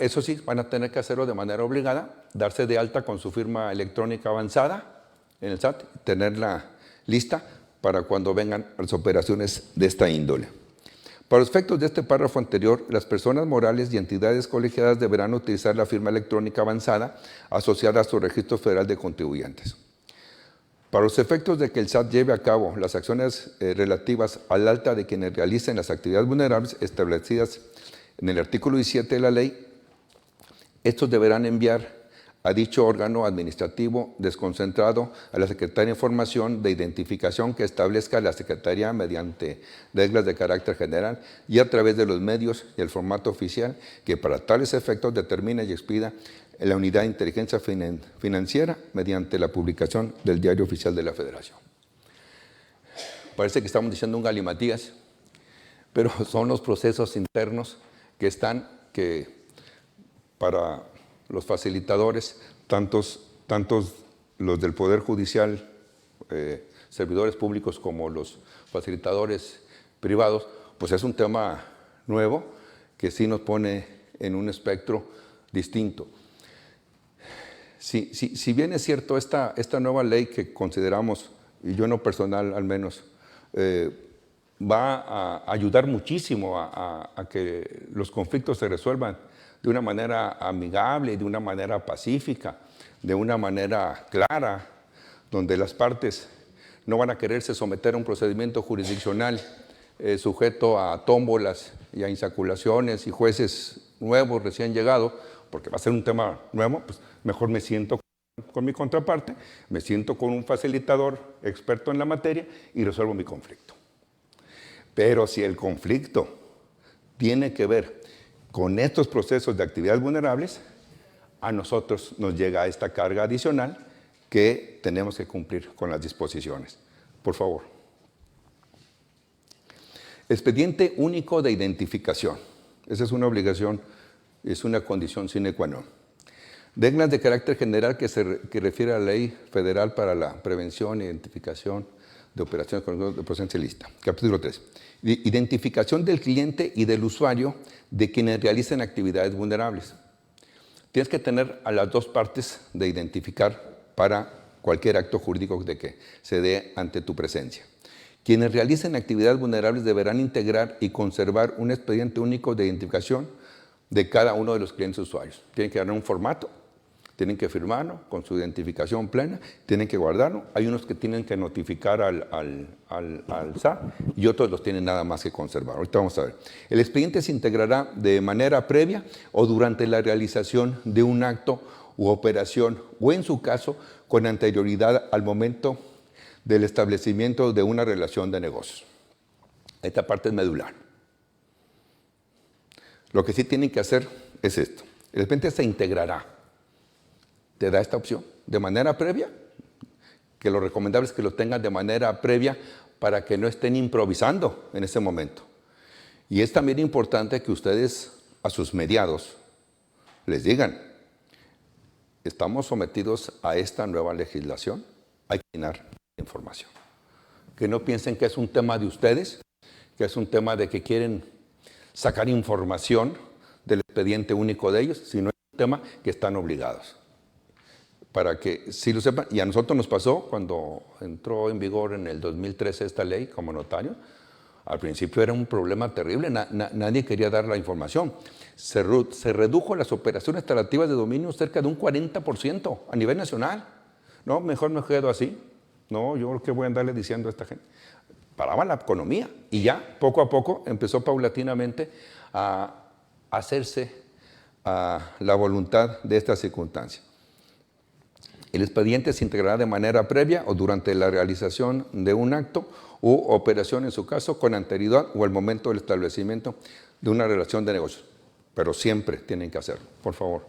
eso sí, van a tener que hacerlo de manera obligada, darse de alta con su firma electrónica avanzada en el SAT, tenerla lista para cuando vengan las operaciones de esta índole. Para los efectos de este párrafo anterior, las personas morales y entidades colegiadas deberán utilizar la firma electrónica avanzada asociada a su Registro Federal de Contribuyentes. Para los efectos de que el SAT lleve a cabo las acciones relativas al alta de quienes realicen las actividades vulnerables establecidas en el artículo 17 de la ley, estos deberán enviar a dicho órgano administrativo desconcentrado a la Secretaría de Información de identificación que establezca la Secretaría mediante reglas de carácter general y a través de los medios y el formato oficial que para tales efectos determine y expida la Unidad de Inteligencia Financiera mediante la publicación del Diario Oficial de la Federación. Parece que estamos diciendo un galimatías, pero son los procesos internos que para los facilitadores, tantos los del Poder Judicial, servidores públicos como los facilitadores privados, pues es un tema nuevo que sí nos pone en un espectro distinto. Si bien es cierto, esta nueva ley que consideramos, y yo en lo personal al menos, va a ayudar muchísimo a que los conflictos se resuelvan de una manera amigable, de una manera pacífica, de una manera clara, donde las partes no van a quererse someter a un procedimiento jurisdiccional sujeto a tómbolas y a insaculaciones y jueces nuevos recién llegados, porque va a ser un tema nuevo, pues mejor me siento con mi contraparte, me siento con un facilitador experto en la materia y resuelvo mi conflicto. Pero si el conflicto tiene que ver con estos procesos de actividades vulnerables, a nosotros nos llega esta carga adicional que tenemos que cumplir con las disposiciones. Por favor. Expediente único de identificación. Esa es una obligación, es una condición sine qua non. Reglas de carácter general que refiere a la Ley Federal para la Prevención e Identificación de Operaciones de Procedencia Ilícita. Capítulo 3. Identificación del cliente y del usuario de quienes realicen actividades vulnerables. Tienes que tener a las dos partes de identificar para cualquier acto jurídico de que se dé ante tu presencia. Quienes realicen actividades vulnerables deberán integrar y conservar un expediente único de identificación de cada uno de los clientes usuarios. Tienen que dar un formato, tienen que firmarlo con su identificación plena, tienen que guardarlo. Hay unos que tienen que notificar al SAT y otros los tienen nada más que conservar. Ahorita vamos a ver. El expediente se integrará de manera previa o durante la realización de un acto u operación o en su caso con anterioridad al momento del establecimiento de una relación de negocios. Esta parte es medular. Lo que sí tienen que hacer es esto. El expediente se integrará. Te da esta opción de manera previa, que lo recomendable es que lo tengan de manera previa para que no estén improvisando en ese momento. Y es también importante que ustedes a sus mediados les digan, estamos sometidos a esta nueva legislación hay que llenar información. Que no piensen que es un tema de ustedes, que es un tema de que quieren sacar información del expediente único de ellos, sino es un tema que están obligados. Para que sí lo sepan, y a nosotros nos pasó cuando entró en vigor en el 2013 esta ley como notario. Al principio era un problema terrible, nadie quería dar la información. Se redujo las operaciones tratativas de dominio cerca de un 40% a nivel nacional. No, mejor me quedo así. No, yo qué voy a andarle diciendo a esta gente. Paraba la economía y ya poco a poco empezó paulatinamente a hacerse a la voluntad de esta circunstancia. El expediente se integrará de manera previa o durante la realización de un acto u operación, en su caso, con anterioridad o al momento del establecimiento de una relación de negocios. Pero siempre tienen que hacerlo, por favor.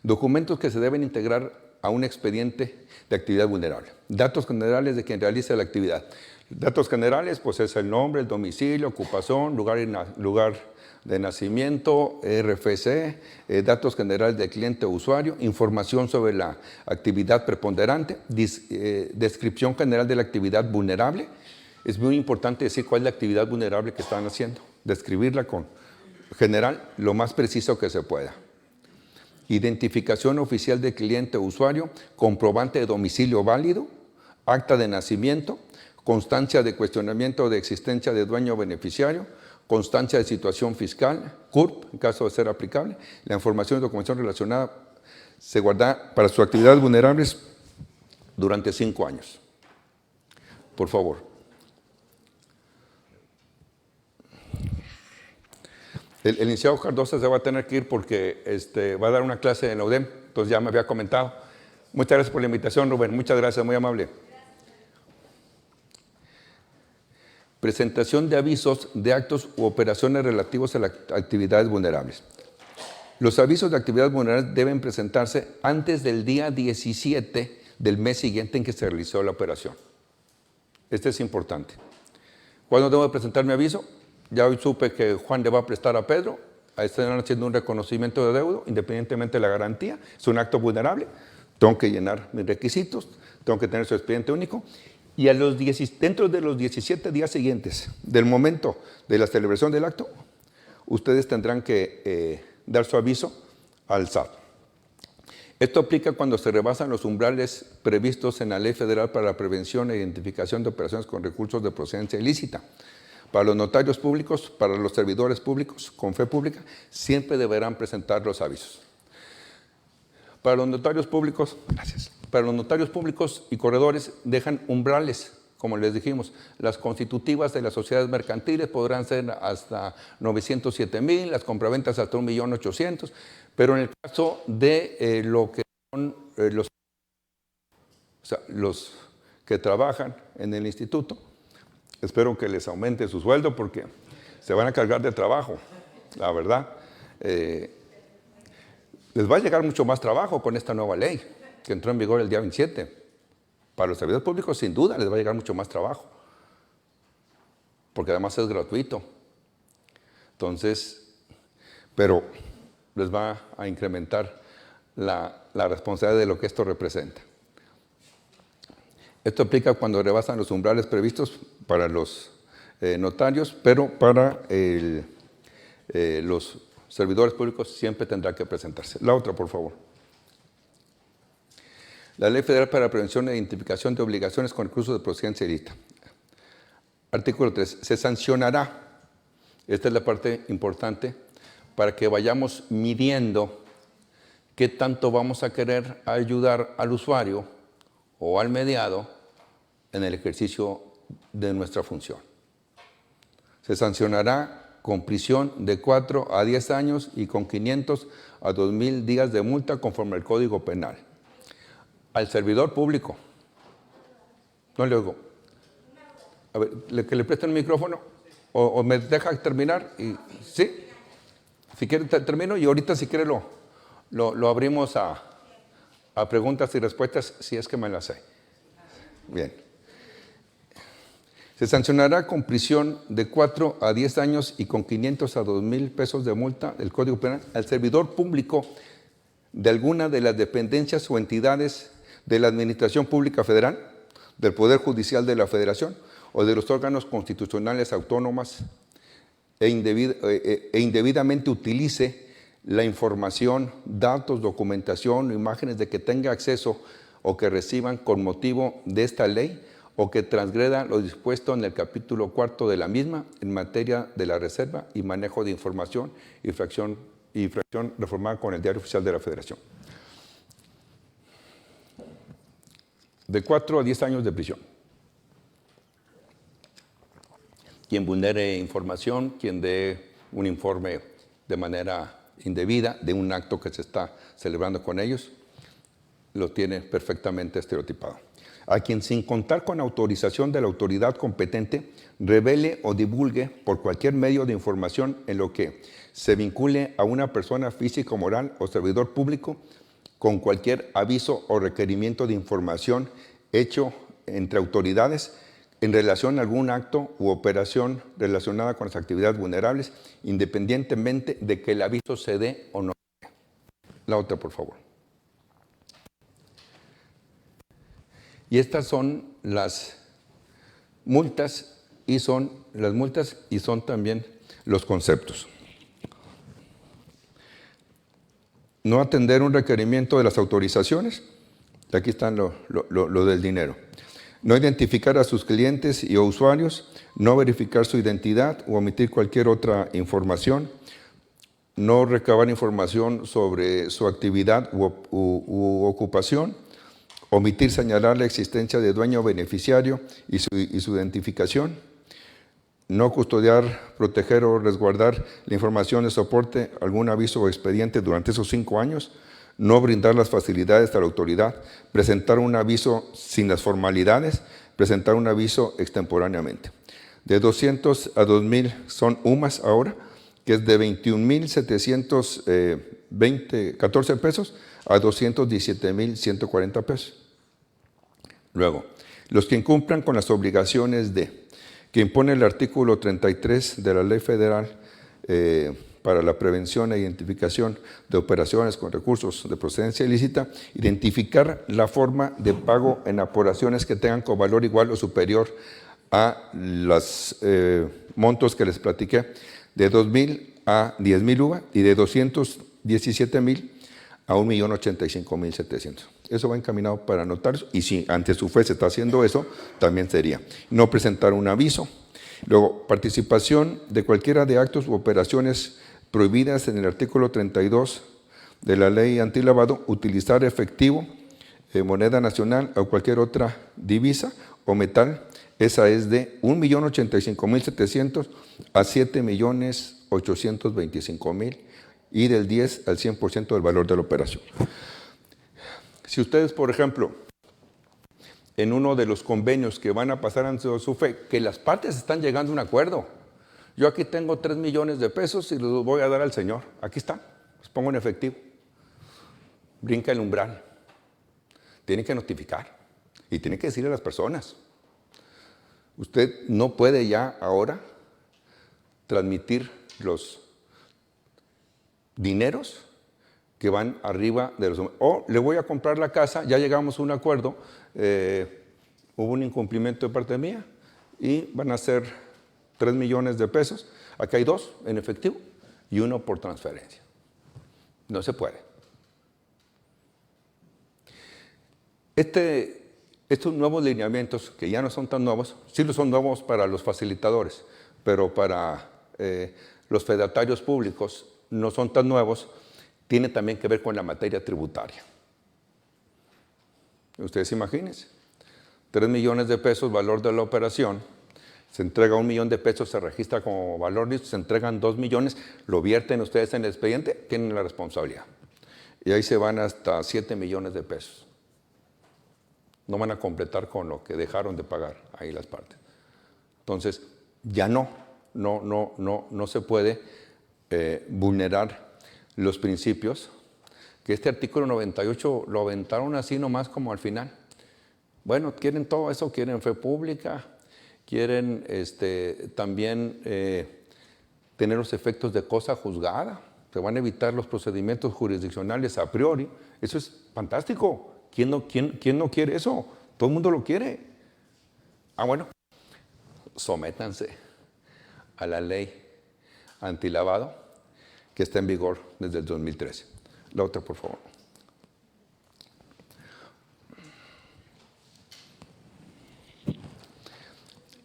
Documentos que se deben integrar a un expediente de actividad vulnerable. Datos generales de quien realiza la actividad. Datos generales, pues es el nombre, el domicilio, ocupación, lugar de nacimiento, RFC, datos generales del cliente o usuario, información sobre la actividad preponderante, descripción general de la actividad vulnerable. Es muy importante decir cuál es la actividad vulnerable que están haciendo, describirla con general lo más preciso que se pueda. Identificación oficial del cliente o usuario, comprobante de domicilio válido, acta de nacimiento, constancia de cuestionamiento de existencia de dueño o beneficiario, constancia de situación fiscal, CURP, en caso de ser aplicable. La información y documentación relacionada se guarda para sus actividades vulnerables durante 5 años. Por favor. El licenciado Cardosa se va a tener que ir porque va a dar una clase en la UDEM, entonces ya me había comentado. Muchas gracias por la invitación, Rubén. Muchas gracias, muy amable. Presentación de avisos de actos u operaciones relativos a las actividades vulnerables. Los avisos de actividades vulnerables deben presentarse antes del día 17 del mes siguiente en que se realizó la operación. Este es importante. ¿Cuándo debo presentar mi aviso? Ya hoy supe que Juan le va a prestar a Pedro, están haciendo un reconocimiento de deuda, independientemente de la garantía, es un acto vulnerable, tengo que llenar mis requisitos, tengo que tener su expediente único, y dentro de los 17 días siguientes del momento de la celebración del acto, ustedes tendrán que dar su aviso al SAT. Esto aplica cuando se rebasan los umbrales previstos en la Ley Federal para la Prevención e Identificación de Operaciones con Recursos de Procedencia Ilícita. Para los notarios públicos, para los servidores públicos con fe pública, siempre deberán presentar los avisos. Para los notarios públicos, gracias. Para los notarios públicos y corredores dejan umbrales, como les dijimos. Las constitutivas de las sociedades mercantiles podrán ser hasta 907,000, las compraventas hasta 1,800,000, pero en el caso de lo que son los que trabajan en el instituto, espero que les aumente su sueldo porque se van a cargar de trabajo, la verdad. Les va a llegar mucho más trabajo con esta nueva ley que entró en vigor el día 27. Para los servidores públicos, sin duda, les va a llegar mucho más trabajo, porque además es gratuito. Entonces, pero les va a incrementar la responsabilidad de lo que esto representa. Esto aplica cuando rebasan los umbrales previstos para los notarios, pero para los servidores públicos siempre tendrá que presentarse. La otra, por favor. La Ley Federal para la Prevención e Identificación de Obligaciones con Recursos de Procedencia Ilícita. Artículo 3. Se sancionará, esta es la parte importante, para que vayamos midiendo qué tanto vamos a querer ayudar al usuario o al mediado en el ejercicio de nuestra función. Se sancionará con prisión de 4 a 10 años y con 500 a 2,000 días de multa conforme al Código Penal. Al servidor público, no le oigo. A ver, que le presten el micrófono o me deja terminar. ¿Sí? Si quiere termino y ahorita si quiere lo abrimos a preguntas y respuestas si es que me las sé. Bien. Se sancionará con prisión de 4 a 10 años y con 500 a 2,000 pesos de multa del Código Penal al servidor público de alguna de las dependencias o entidades de la Administración Pública Federal, del Poder Judicial de la Federación o de los órganos constitucionales autónomas e indebidamente utilice la información, datos, documentación o imágenes de que tenga acceso o que reciban con motivo de esta ley o que transgreda lo dispuesto en el capítulo 4 de la misma en materia de la reserva y manejo de información y fracción reformada con el Diario Oficial de la Federación. De 4 a 10 años de prisión. Quien vulnere información, quien dé un informe de manera indebida de un acto que se está celebrando con ellos, lo tiene perfectamente estereotipado. A quien sin contar con autorización de la autoridad competente, revele o divulgue por cualquier medio de información en lo que se vincule a una persona física o moral o servidor público con cualquier aviso o requerimiento de información hecho entre autoridades en relación a algún acto u operación relacionada con las actividades vulnerables, independientemente de que el aviso se dé o no. La otra, por favor. Y estas son las multas y son también los conceptos. No atender un requerimiento de las autorizaciones, aquí están lo del dinero. No identificar a sus clientes y o usuarios, no verificar su identidad o omitir cualquier otra información, no recabar información sobre su actividad u ocupación, omitir señalar la existencia de dueño o beneficiario y su identificación, no custodiar, proteger o resguardar la información de soporte, algún aviso o expediente durante esos 5 años, no brindar las facilidades a la autoridad, presentar un aviso sin las formalidades, presentar un aviso extemporáneamente. De 200 a 2,000 son UMAS ahora, que es de 21,714 pesos a 217,140 pesos. Luego, los que incumplan con las obligaciones que impone el artículo 33 de la Ley Federal para la prevención e identificación de operaciones con recursos de procedencia ilícita, identificar la forma de pago en aportaciones que tengan covalor igual o superior a los montos que les platiqué, de 2,000 a 10,000 UVA y de 217,000 a 1,085,700. Eso va encaminado para notarios y si ante su fe se está haciendo eso, también sería. No presentar un aviso. Luego, participación de cualquiera de actos u operaciones prohibidas en el artículo 32 de la ley antilavado, utilizar efectivo, moneda nacional o cualquier otra divisa o metal. Esa es de 1,085,700 a 7,825,000 y del 10 al 100% del valor de la operación. Si ustedes, por ejemplo, en uno de los convenios que van a pasar ante su fe, que las partes están llegando a un acuerdo. Yo aquí tengo 3 millones de pesos y los voy a dar al señor. Aquí está, los pongo en efectivo. Brinca el umbral. Tiene que notificar y tiene que decirle a las personas. Usted no puede ya ahora transmitir los dineros que van arriba de los... O le voy a comprar la casa, ya llegamos a un acuerdo, hubo un incumplimiento de parte mía y van a ser 3 millones de pesos. Aquí hay 2 en efectivo y 1 por transferencia. No se puede. Estos nuevos lineamientos, que ya no son tan nuevos, sí son nuevos para los facilitadores, pero para los fedatarios públicos no son tan nuevos, tiene también que ver con la materia tributaria. Ustedes imagínense, 3 millones de pesos valor de la operación, se entrega 1 millón de pesos, se registra como valor listo, se entregan 2 millones, lo vierten ustedes en el expediente, tienen la responsabilidad. Y ahí se van hasta 7 millones de pesos. No van a completar con lo que dejaron de pagar ahí las partes. Entonces, ya no se puede vulnerar los principios, que este artículo 98 lo aventaron así nomás como al final. Bueno, quieren todo eso, quieren fe pública, quieren también tener los efectos de cosa juzgada, se van a evitar los procedimientos jurisdiccionales a priori. Eso es fantástico, ¿Quién no quiere eso? Todo el mundo lo quiere. Bueno, sométanse a la ley antilavado que está en vigor desde el 2013. La otra, por favor.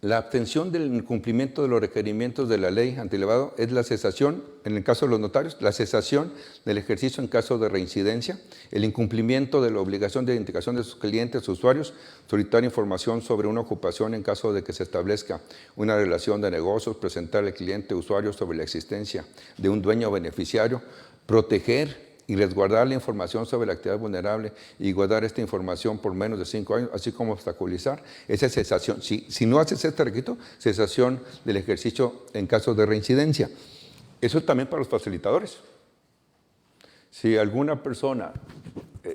La abstención del incumplimiento de los requerimientos de la ley antilavado es la cesación, en el caso de los notarios, la cesación del ejercicio en caso de reincidencia, el incumplimiento de la obligación de identificación de sus clientes o usuarios, solicitar información sobre una ocupación en caso de que se establezca una relación de negocios, presentar al cliente o usuario sobre la existencia de un dueño o beneficiario, proteger y resguardar la información sobre la actividad vulnerable y guardar esta información por menos de 5 años, así como obstaculizar esa cesación. Si no haces este requisito, cesación del ejercicio en caso de reincidencia. Eso es también para los facilitadores. Si alguna persona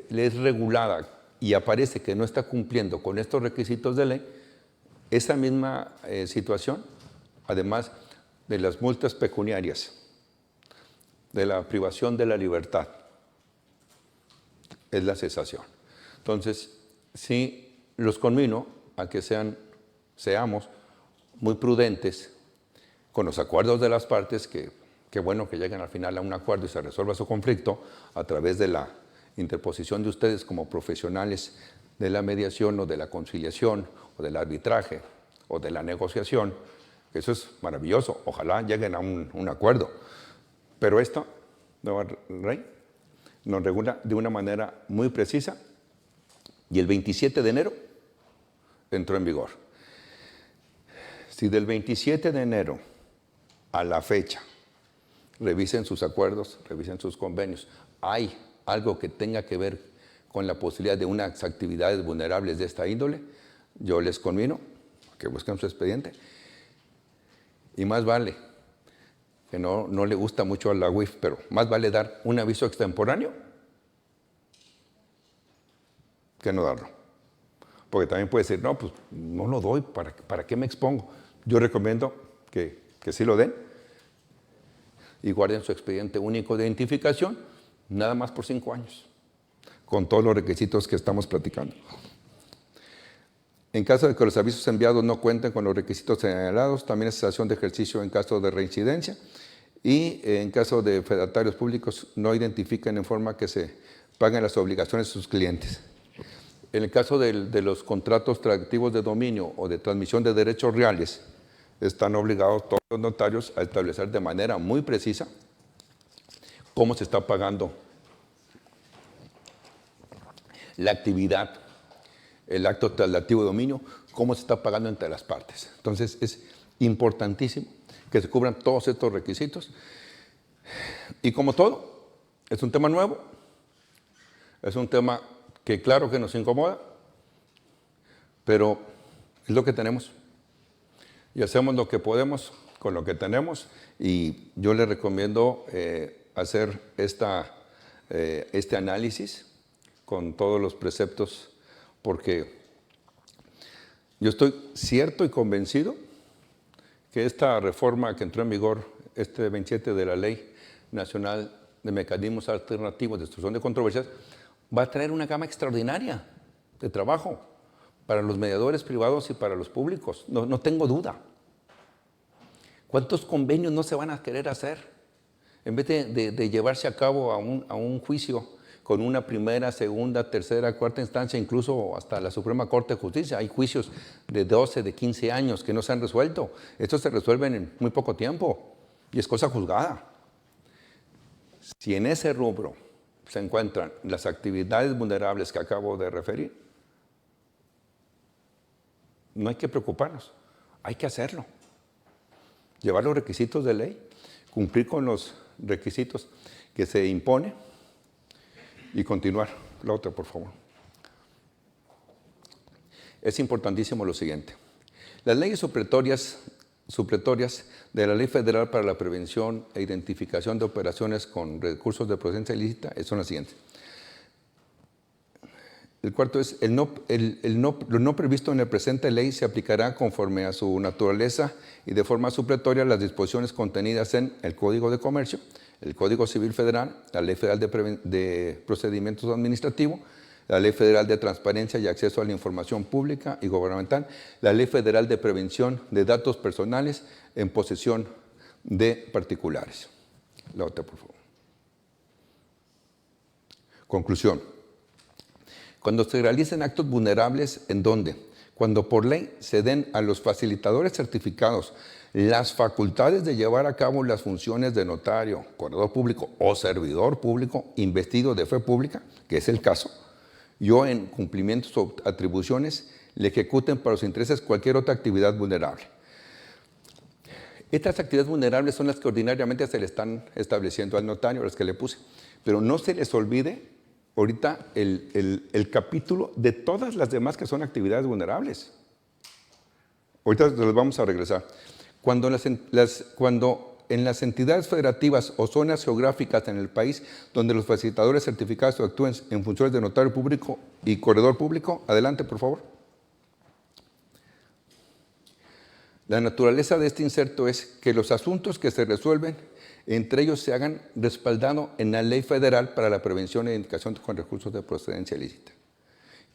le es regulada y aparece que no está cumpliendo con estos requisitos de ley, esa misma situación, además de las multas pecuniarias, de la privación de la libertad, es la cesación. Entonces, sí los conmino a que seamos muy prudentes con los acuerdos de las partes, que bueno que lleguen al final a un acuerdo y se resuelva su conflicto a través de la interposición de ustedes como profesionales de la mediación o de la conciliación o del arbitraje o de la negociación. Eso es maravilloso, ojalá lleguen a un acuerdo. Pero esto, nueva ley, nos regula de una manera muy precisa y el 27 de enero entró en vigor. Si del 27 de enero a la fecha revisen sus acuerdos, revisen sus convenios, hay algo que tenga que ver con la posibilidad de unas actividades vulnerables de esta índole, yo les conmino a que busquen su expediente. Y más vale, que no le gusta mucho a la UIF, pero más vale dar un aviso extemporáneo que no darlo. Porque también puede decir, no, pues no lo doy, ¿para qué me expongo? Yo recomiendo que sí lo den y guarden su expediente único de identificación, nada más por 5 años, con todos los requisitos que estamos platicando. En caso de que los avisos enviados no cuenten con los requisitos señalados, también es cesación de ejercicio en caso de reincidencia y en caso de fedatarios públicos no identifiquen en forma que se paguen las obligaciones de sus clientes. En el caso de los contratos transactivos de dominio o de transmisión de derechos reales, están obligados todos los notarios a establecer de manera muy precisa cómo se está pagando la actividad, el acto traslativo de dominio, cómo se está pagando entre las partes. Entonces es importantísimo que se cubran todos estos requisitos. Y como todo, es un tema nuevo, es un tema que claro que nos incomoda, pero es lo que tenemos. Y hacemos lo que podemos con lo que tenemos. Y yo les recomiendo hacer este análisis con todos los preceptos, porque yo estoy cierto y convencido que esta reforma que entró en vigor este 27 de la Ley Nacional de Mecanismos Alternativos de Solución de Controversias va a traer una gama extraordinaria de trabajo para los mediadores privados y para los públicos, no tengo duda. ¿Cuántos convenios no se van a querer hacer? En vez de llevarse a cabo a un juicio con una primera, segunda, tercera, cuarta instancia, incluso hasta la Suprema Corte de Justicia. Hay juicios de 12, de 15 años que no se han resuelto. Estos se resuelven en muy poco tiempo y es cosa juzgada. Si en ese rubro se encuentran las actividades vulnerables que acabo de referir, no hay que preocuparnos, hay que hacerlo. Llevar los requisitos de ley, cumplir con los requisitos que se impone y continuar. La otra, por favor. Es importantísimo lo siguiente. Las leyes supletorias de la Ley Federal para la Prevención e Identificación de Operaciones con Recursos de Procedencia Ilícita son las siguientes. El cuarto es, lo no previsto en la presente ley se aplicará conforme a su naturaleza y de forma supletoria las disposiciones contenidas en el Código de Comercio, el Código Civil Federal, la Ley Federal de Procedimientos Administrativos, la Ley Federal de Transparencia y Acceso a la Información Pública y Gubernamental, la Ley Federal de Prevención de Datos Personales en posesión de particulares. La otra, por favor. Conclusión. Cuando se realicen actos vulnerables, ¿en dónde? Cuando por ley se den a los facilitadores certificados las facultades de llevar a cabo las funciones de notario, corredor público o servidor público investido de fe pública, que es el caso, yo en cumplimiento de sus atribuciones le ejecuten para los intereses cualquier otra actividad vulnerable. Estas actividades vulnerables son las que ordinariamente se le están estableciendo al notario, las que le puse, pero no se les olvide ahorita el capítulo de todas las demás que son actividades vulnerables. Ahorita los vamos a regresar. Cuando en las entidades federativas o zonas geográficas en el país donde los facilitadores certificados actúen en funciones de notario público y corredor público, adelante por favor. La naturaleza de este inserto es que los asuntos que se resuelven entre ellos se hagan respaldado en la Ley Federal para la Prevención e Identificación con Recursos de Procedencia Ilícita.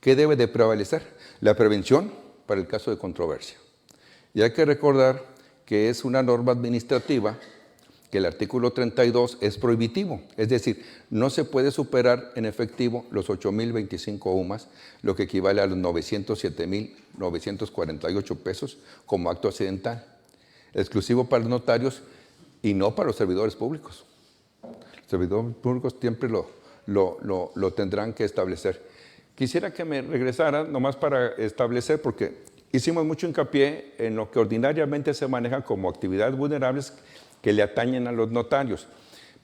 ¿Qué debe de prevalecer? La prevención para el caso de controversia. Y hay que recordar que es una norma administrativa que el artículo 32 es prohibitivo, es decir, no se puede superar en efectivo los 8,025 UMAS, lo que equivale a los 907,948 pesos como acto accidental, exclusivo para los notarios y no para los servidores públicos. Los servidores públicos siempre lo tendrán que establecer. Quisiera que me regresara nomás para establecer, porque hicimos mucho hincapié en lo que ordinariamente se maneja como actividades vulnerables que le atañen a los notarios.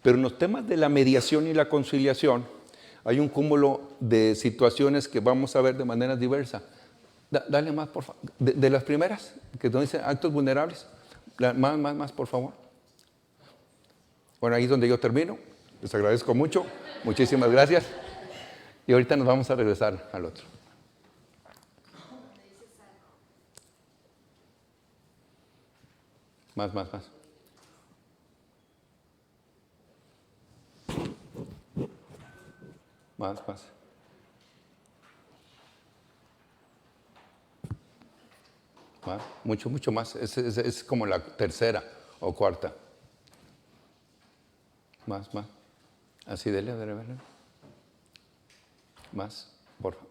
Pero en los temas de la mediación y la conciliación hay un cúmulo de situaciones que vamos a ver de manera diversa. Dale más, por favor. De las primeras, que dicen actos vulnerables. Más, por favor. Bueno, ahí es donde yo termino. Les agradezco mucho. Muchísimas gracias. Y ahorita nos vamos a regresar al otro. Más. Más. Más. Mucho más. Es como la tercera o cuarta. Más. Así, dele. Más, por favor.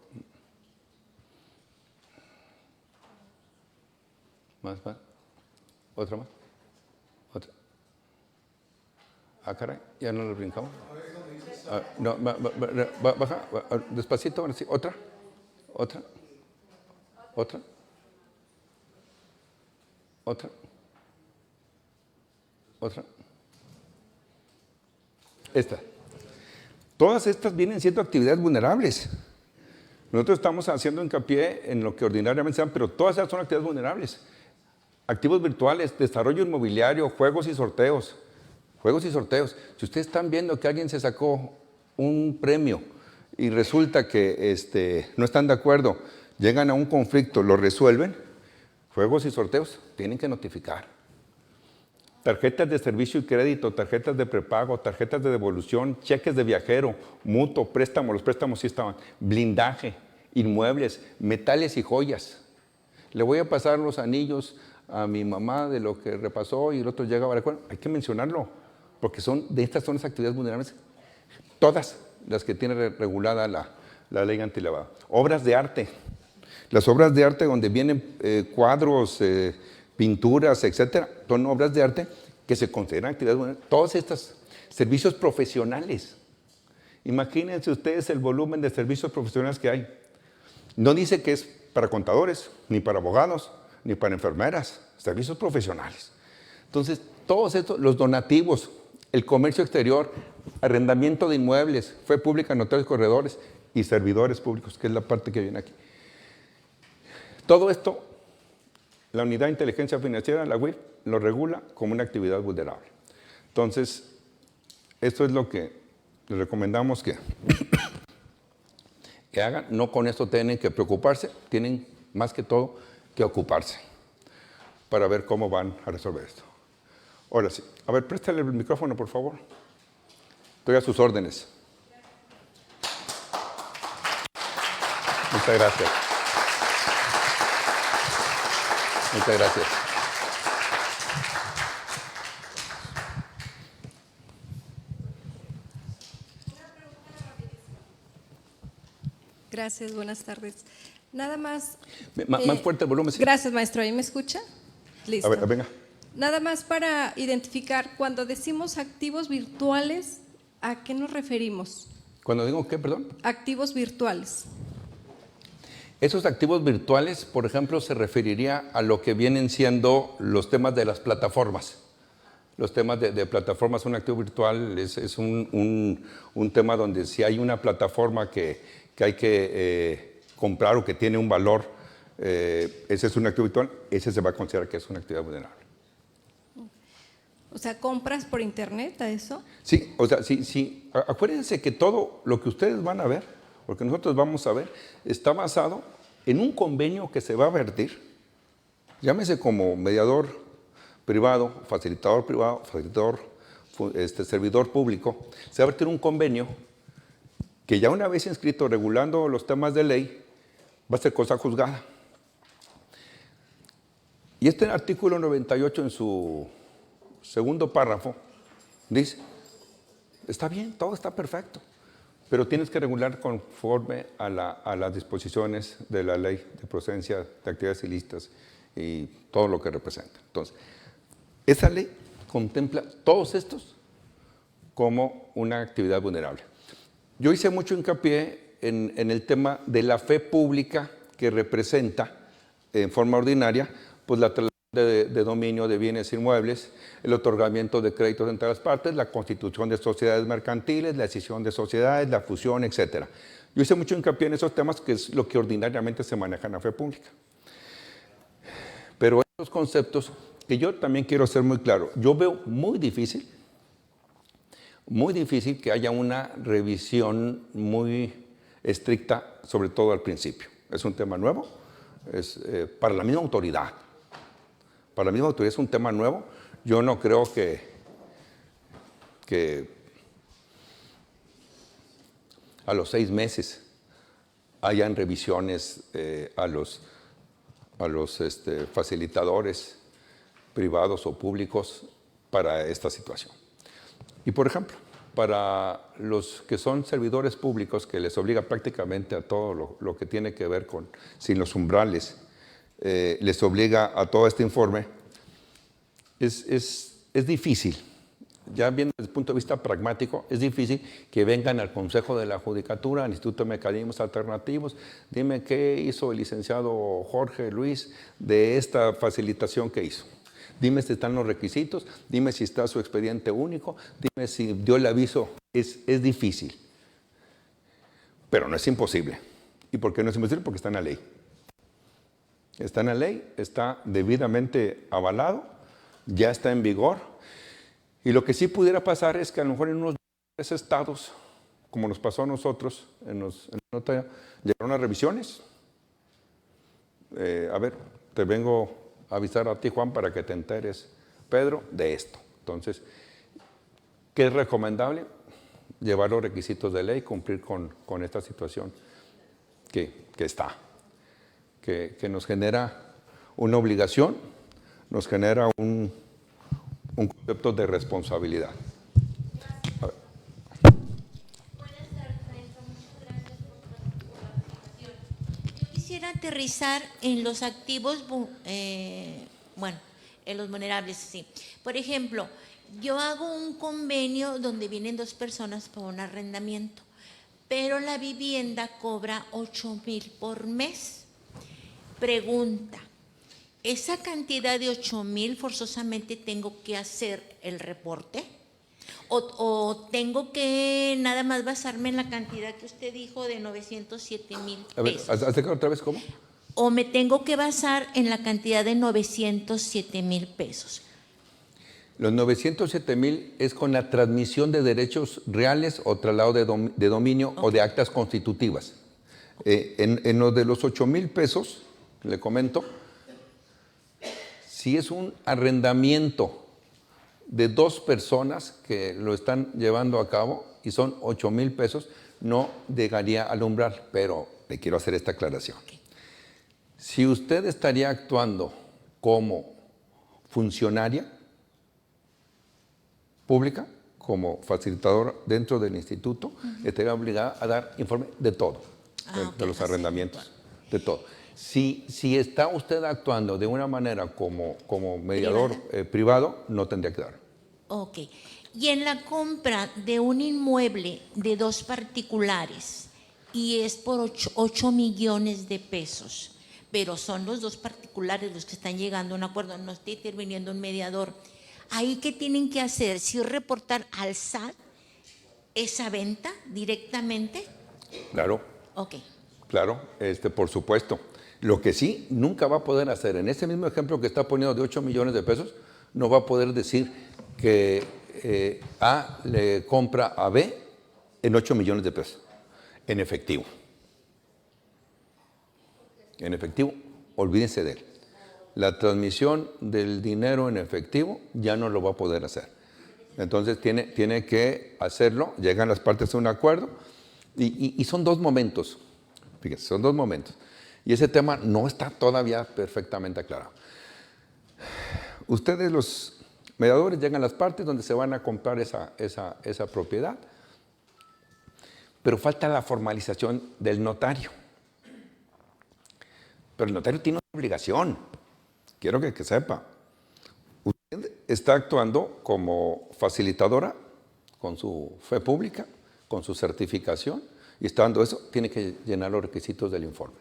Más. Otra más. Otra. Ah, caray, ya no lo brincamos. No, baja, despacito, ahora sí. Otra. Esta. Todas estas vienen siendo actividades vulnerables. Nosotros estamos haciendo hincapié en lo que ordinariamente se dan, pero todas esas son actividades vulnerables. Activos virtuales, desarrollo inmobiliario, juegos y sorteos. Si ustedes están viendo que alguien se sacó un premio y resulta que no están de acuerdo, llegan a un conflicto, lo resuelven, juegos y sorteos, tienen que notificar. Tarjetas de servicio y crédito, tarjetas de prepago, tarjetas de devolución, cheques de viajero, mutuo, préstamo, los préstamos sí estaban, blindaje, inmuebles, metales y joyas. Le voy a pasar los anillos a mi mamá de lo que repasó y el otro llega a recuerdo. Hay que mencionarlo, porque estas son las actividades vulnerables, todas las que tiene regulada la ley antilavado. Obras de arte, las obras de arte donde vienen cuadros, pinturas, etcétera, son obras de arte que se consideran actividades vulnerables. Todos estos servicios profesionales, imagínense ustedes el volumen de servicios profesionales que hay. No dice que es para contadores, ni para abogados, ni para enfermeras, servicios profesionales. Entonces, todos estos, los donativos, el comercio exterior, arrendamiento de inmuebles, fe pública, notarios, corredores y servidores públicos, que es la parte que viene aquí. Todo esto, la Unidad de Inteligencia Financiera, la UIF, lo regula como una actividad vulnerable. Entonces, esto es lo que les recomendamos que hagan. No con esto tienen que preocuparse, tienen más que todo que ocuparse para ver cómo van a resolver esto. Ahora sí. A ver, préstale el micrófono, por favor. Estoy a sus órdenes. Muchas gracias. Muchas gracias. Gracias, buenas tardes. Nada más. Más fuerte el volumen. Sí. Gracias, maestro. ¿Ahí me escucha? Listo. A ver, venga. Nada más para identificar, cuando decimos activos virtuales, ¿a qué nos referimos? Cuando digo qué, perdón. Activos virtuales. Esos activos virtuales, por ejemplo, se referiría a lo que vienen siendo los temas de las plataformas. Los temas de plataformas, un activo virtual es un tema donde si hay una plataforma que hay que comprar o que tiene un valor, ese es un activo virtual, ese se va a considerar que es una actividad vulnerable. O sea, ¿compras por internet a eso? Sí, o sea, sí. Acuérdense que todo lo que ustedes van a ver, o que nosotros vamos a ver, está basado en un convenio que se va a vertir, llámese como mediador privado, facilitador, servidor público, se va a vertir un convenio que ya una vez inscrito regulando los temas de ley, va a ser cosa juzgada. Y este artículo 98 en su segundo párrafo dice, está bien, todo está perfecto, pero tienes que regular conforme a las disposiciones de la ley de procedencia de actividades ilícitas y todo lo que representa. Entonces, esa ley contempla todos estos como una actividad vulnerable. Yo hice mucho hincapié en el tema de la fe pública que representa en forma ordinaria pues la trasladación de dominio de bienes inmuebles, el otorgamiento de créditos entre las partes, la constitución de sociedades mercantiles, la escisión de sociedades, la fusión, etc. Yo hice mucho hincapié en esos temas que es lo que ordinariamente se maneja en la fe pública. Pero estos conceptos que yo también quiero ser muy claro, yo veo muy difícil que haya una revisión muy estricta, sobre todo al principio. Es un tema nuevo, es para la misma autoridad. Para la misma autoridad es un tema nuevo. Yo no creo que a los 6 meses hayan revisiones a los facilitadores privados o públicos para esta situación. Y por ejemplo, para los que son servidores públicos, que les obliga prácticamente a todo lo que tiene que ver con, sin los umbrales, les obliga a todo este informe, es difícil, ya viendo desde el punto de vista pragmático, es difícil que vengan al Consejo de la Judicatura, al Instituto de Mecanismos Alternativos, dime qué hizo el licenciado Jorge Luis de esta facilitación que hizo. Dime si están los requisitos, dime si está su expediente único, dime si dio el aviso. Es difícil, pero no es imposible. ¿Y por qué no es imposible? Porque está en la ley. Está en la ley, está debidamente avalado, ya está en vigor. Y lo que sí pudiera pasar es que a lo mejor en unos 3 estados, como nos pasó a nosotros, en la nota, llegaron a revisiones. A ver, te vengo a avisar a ti, Juan, para que te enteres, Pedro, de esto. Entonces, ¿qué es recomendable? Llevar los requisitos de ley, cumplir con esta situación que está, que nos genera una obligación, nos genera un concepto de responsabilidad. Buenas tardes, maestro. Muchas gracias por la presentación. Yo quisiera aterrizar en los activos, en los vulnerables, sí. Por ejemplo, yo hago un convenio donde vienen 2 personas para un arrendamiento, pero la vivienda cobra 8,000 por mes. Pregunta, ¿esa cantidad de 8,000 forzosamente tengo que hacer el reporte? ¿O tengo que nada más basarme en la cantidad que usted dijo de 907,000 pesos? A ver, acércate otra vez, ¿cómo? ¿O me tengo que basar en la cantidad de 907,000 pesos? Los 907,000 es con la transmisión de derechos reales o traslado de dominio o de actas constitutivas. En lo de los 8,000 pesos, le comento, si es un arrendamiento de 2 personas que lo están llevando a cabo y son 8,000 pesos, no llegaría al umbral, pero le quiero hacer esta aclaración. Si usted estaría actuando como funcionaria pública, como facilitadora dentro del instituto, estaría obligada a dar informe de todo, de los arrendamientos, de todo. Si está usted actuando de una manera como mediador privado, no tendría que dar. Ok. Y en la compra de un inmueble de 2 particulares, y es por 8 millones de pesos, pero son los 2 particulares los que están llegando a un acuerdo, no está interviniendo un mediador. ¿Ahí qué tienen que hacer? ¿Sí reportar al SAT esa venta directamente? Claro. Ok. Claro, por supuesto. Lo que sí nunca va a poder hacer, en ese mismo ejemplo que está poniendo de 8 millones de pesos, no va a poder decir que A le compra a B en 8 millones de pesos, en efectivo. En efectivo, olvídense de él. La transmisión del dinero en efectivo ya no lo va a poder hacer. Entonces tiene que hacerlo, llegan las partes a un acuerdo y son 2 momentos. Fíjense, son 2 momentos. Y ese tema no está todavía perfectamente aclarado. Ustedes, los mediadores, llegan a las partes donde se van a comprar esa propiedad, pero falta la formalización del notario. Pero el notario tiene una obligación. Quiero que sepa. Usted está actuando como facilitadora con su fe pública, con su certificación, y está dando eso, tiene que llenar los requisitos del informe.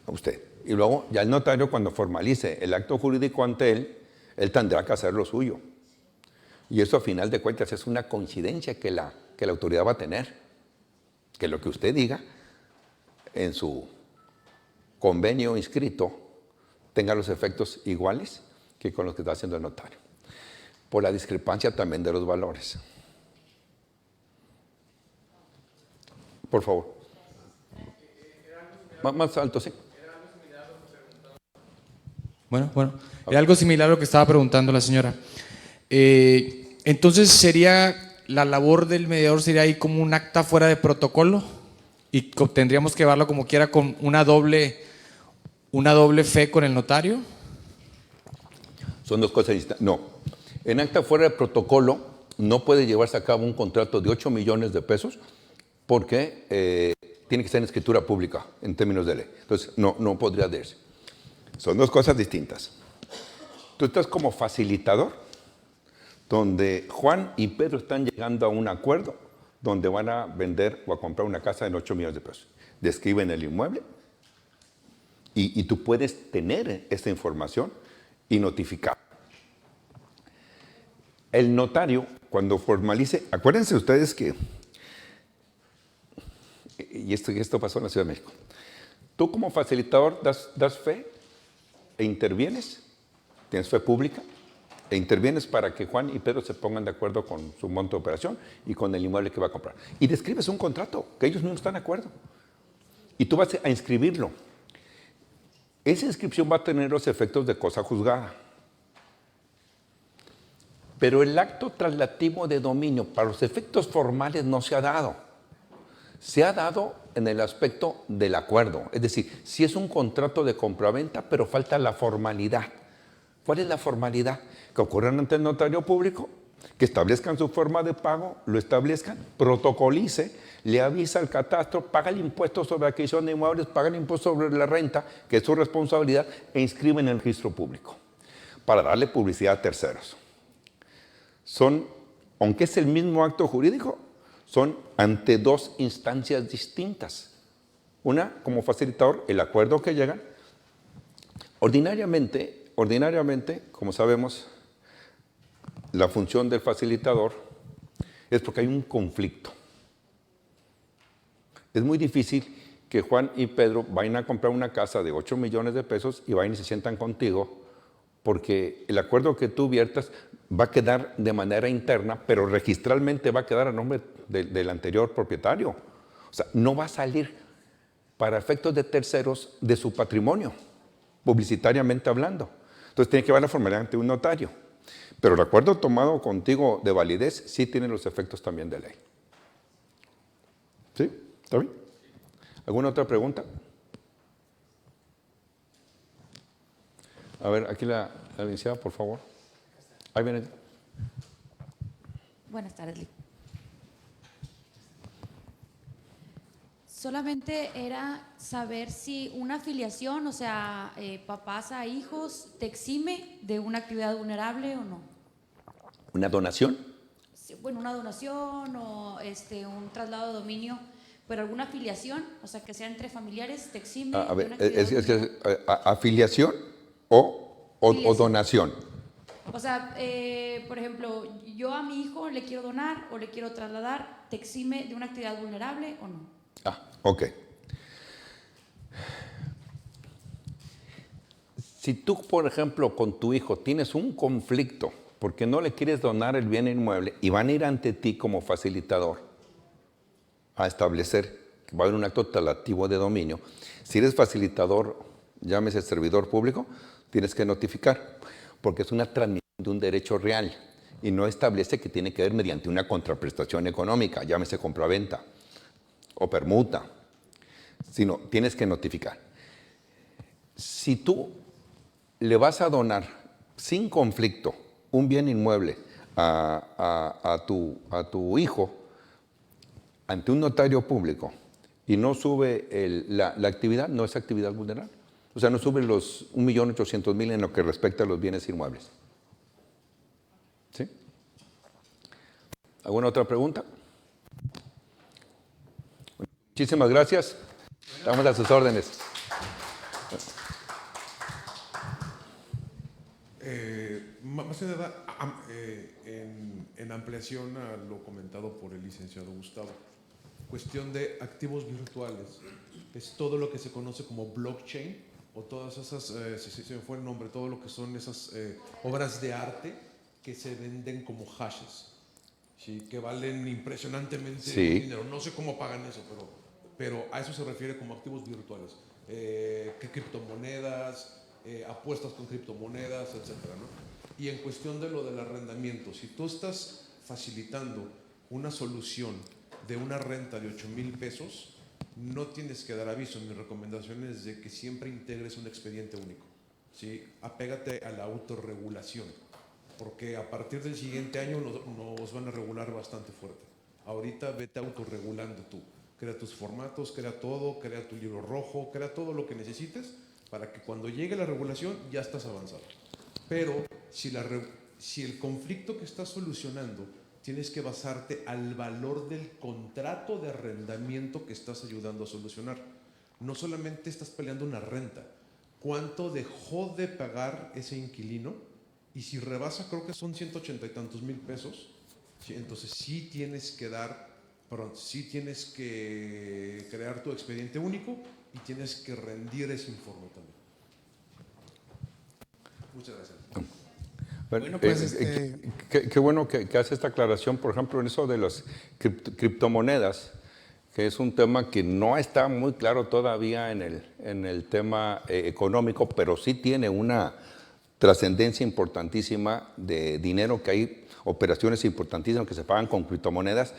Usted. Y luego ya el notario, cuando formalice el acto jurídico ante él tendrá que hacer lo suyo. Y eso, a final de cuentas, es una coincidencia que la autoridad va a tener. Que lo que usted diga en su convenio inscrito tenga los efectos iguales que con los que está haciendo el notario. Por la discrepancia también de los valores. Por favor. Más alto, sí. Bueno, era algo similar a lo que estaba preguntando la señora. Entonces, la labor del mediador sería ahí como un acta fuera de protocolo y tendríamos que llevarlo como quiera con una doble fe con el notario. Son 2 cosas distintas. No, en acta fuera de protocolo no puede llevarse a cabo un contrato de 8 millones de pesos porque tiene que ser en escritura pública en términos de ley. Entonces, no podría adherirse. Son 2 cosas distintas. Tú estás como facilitador, donde Juan y Pedro están llegando a un acuerdo, donde van a vender o a comprar una casa en 8 millones de pesos. Describen el inmueble y tú puedes tener esta información y notificar. El notario, cuando formalice, acuérdense ustedes que, y esto pasó en la Ciudad de México, tú como facilitador das fe e intervienes, tienes fe pública, e intervienes para que Juan y Pedro se pongan de acuerdo con su monto de operación y con el inmueble que va a comprar. Y describes un contrato, que ellos mismos están de acuerdo. Y tú vas a inscribirlo. Esa inscripción va a tener los efectos de cosa juzgada. Pero el acto traslativo de dominio para los efectos formales no se ha dado. Se ha dado en el aspecto del acuerdo. Es decir, si es un contrato de compraventa, pero falta la formalidad. ¿Cuál es la formalidad? Que ocurran ante el notario público, que establezcan su forma de pago, lo establezcan, protocolice, le avisa al catastro, paga el impuesto sobre adquisición de inmuebles, paga el impuesto sobre la renta, que es su responsabilidad, e inscribe en el registro público, para darle publicidad a terceros. Aunque es el mismo acto jurídico, son ante 2 instancias distintas. Una, como facilitador, el acuerdo que llegan. Ordinariamente, como sabemos, la función del facilitador es porque hay un conflicto. Es muy difícil que Juan y Pedro vayan a comprar una casa de 8 millones de pesos y vayan y se sientan contigo, porque el acuerdo que tú viertas va a quedar de manera interna, pero registralmente va a quedar a nombre del anterior propietario. O sea, no va a salir para efectos de terceros de su patrimonio, publicitariamente hablando. Entonces tiene que llevar la formalidad ante un notario. Pero el acuerdo tomado contigo de validez sí tiene los efectos también de ley. ¿Sí? ¿Está bien? ¿Alguna otra pregunta? A ver, aquí la licenciada, por favor. Ahí viene. Buenas tardes, Lic. Solamente era saber si una afiliación, o sea, papás a hijos, te exime de una actividad vulnerable o no. ¿Una donación? Sí, bueno, una donación o un traslado de dominio, pero alguna afiliación, o sea, que sea entre familiares, te exime A de ver, una actividad vulnerable. ¿afiliación o Afiliación. donación? O sea, por ejemplo, yo a mi hijo le quiero donar o le quiero trasladar, ¿te exime de una actividad vulnerable o no? Ok. Si tú, por ejemplo, con tu hijo tienes un conflicto porque no le quieres donar el bien inmueble y van a ir ante ti como facilitador a establecer que va a haber un acto traslativo de dominio, si eres facilitador, llámese servidor público, tienes que notificar, porque es una transmisión de un derecho real y no establece que tiene que ver mediante una contraprestación económica, llámese compraventa o permuta, sino tienes que notificar. Si tú le vas a donar sin conflicto un bien inmueble a tu hijo ante un notario público y no sube la actividad, no es actividad vulnerable. O sea, no sube los 1.800.000 en lo que respecta a los bienes inmuebles. ¿Sí? ¿Alguna otra pregunta? Muchísimas gracias. Estamos a sus órdenes. Más que nada, en ampliación a lo comentado por el licenciado Gustavo, cuestión de activos virtuales, es todo lo que se conoce como blockchain o todas esas, se me fue el nombre, todo lo que son esas obras de arte que se venden como hashes, ¿sí? Que valen impresionantemente dinero. No sé cómo pagan eso, pero a eso se refiere como activos virtuales. Que criptomonedas, apuestas con criptomonedas, etcétera, ¿no? Y en cuestión de lo del arrendamiento, si tú estás facilitando una solución de una renta de 8,000 pesos, no tienes que dar aviso. Mi recomendación es de que siempre integres un expediente único, ¿sí? Apégate a la autorregulación, porque a partir del siguiente año nos van a regular bastante fuerte. Ahorita vete autorregulando tú. Crea tus formatos, crea todo, crea tu libro rojo, crea todo lo que necesites para que cuando llegue la regulación ya estás avanzado. Pero si el conflicto que estás solucionando tienes que basarte al valor del contrato de arrendamiento que estás ayudando a solucionar. No solamente estás peleando una renta, ¿cuánto dejó de pagar ese inquilino? Y si rebasa, creo que son 180 y tantos mil pesos, ¿sí? Entonces sí tienes que crear tu expediente único y tienes que rendir ese informe también. Muchas gracias. Bueno, pues qué bueno que hace esta aclaración, por ejemplo, en eso de las criptomonedas, que es un tema que no está muy claro todavía en el tema económico, pero sí tiene una trascendencia importantísima de dinero, que hay operaciones importantísimas que se pagan con criptomonedas,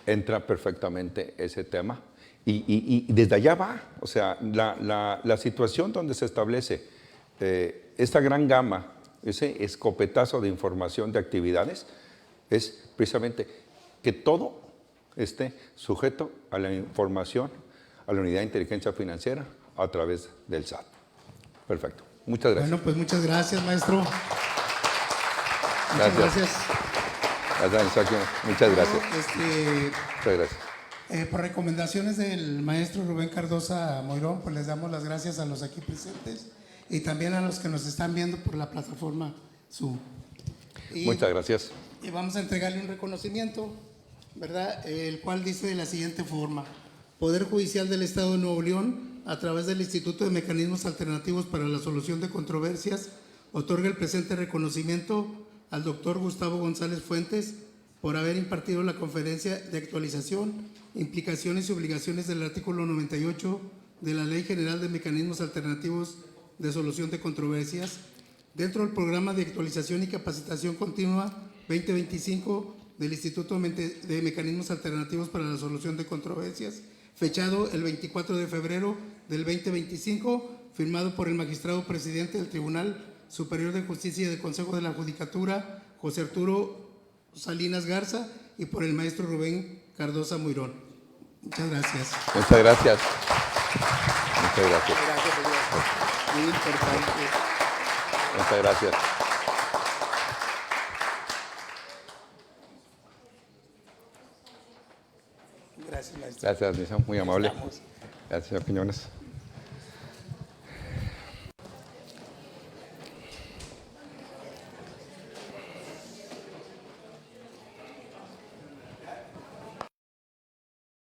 entra perfectamente ese tema. Y desde allá va, o sea, la situación donde se establece esta gran gama, ese escopetazo de información de actividades, es precisamente que todo esté sujeto a la información, a la unidad de inteligencia financiera a través del SAT. Perfecto. Muchas gracias. Bueno, pues muchas gracias, maestro. Gracias. Muchas gracias. Muchas gracias. Muchas gracias. Por recomendaciones del maestro Rubén Cardosa Moirón, pues les damos las gracias a los aquí presentes y también a los que nos están viendo por la plataforma Zoom. Muchas gracias. Y vamos a entregarle un reconocimiento, ¿verdad? El cual dice de la siguiente forma: Poder Judicial del Estado de Nuevo León, a través del Instituto de Mecanismos Alternativos para la Solución de Controversias, otorga el presente reconocimiento al doctor Gustavo González Fuentes por haber impartido la conferencia de actualización, implicaciones y obligaciones del artículo 98 de la Ley General de Mecanismos Alternativos de Solución de Controversias, dentro del programa de actualización y capacitación continua 2025 del Instituto de Mecanismos Alternativos para la Solución de Controversias, fechado el 24 de febrero del 2025, firmado por el magistrado presidente del Tribunal Superior de Justicia y del Consejo de la Judicatura, José Arturo Salinas Garza, y por el maestro Rubén Cardosa Muirón. Muchas gracias. Muchas gracias. Muchas gracias. Muy importante. Muchas gracias. Gracias, maestro. Gracias, Lisa, muy amable. Estamos. Gracias, señor Quiñones.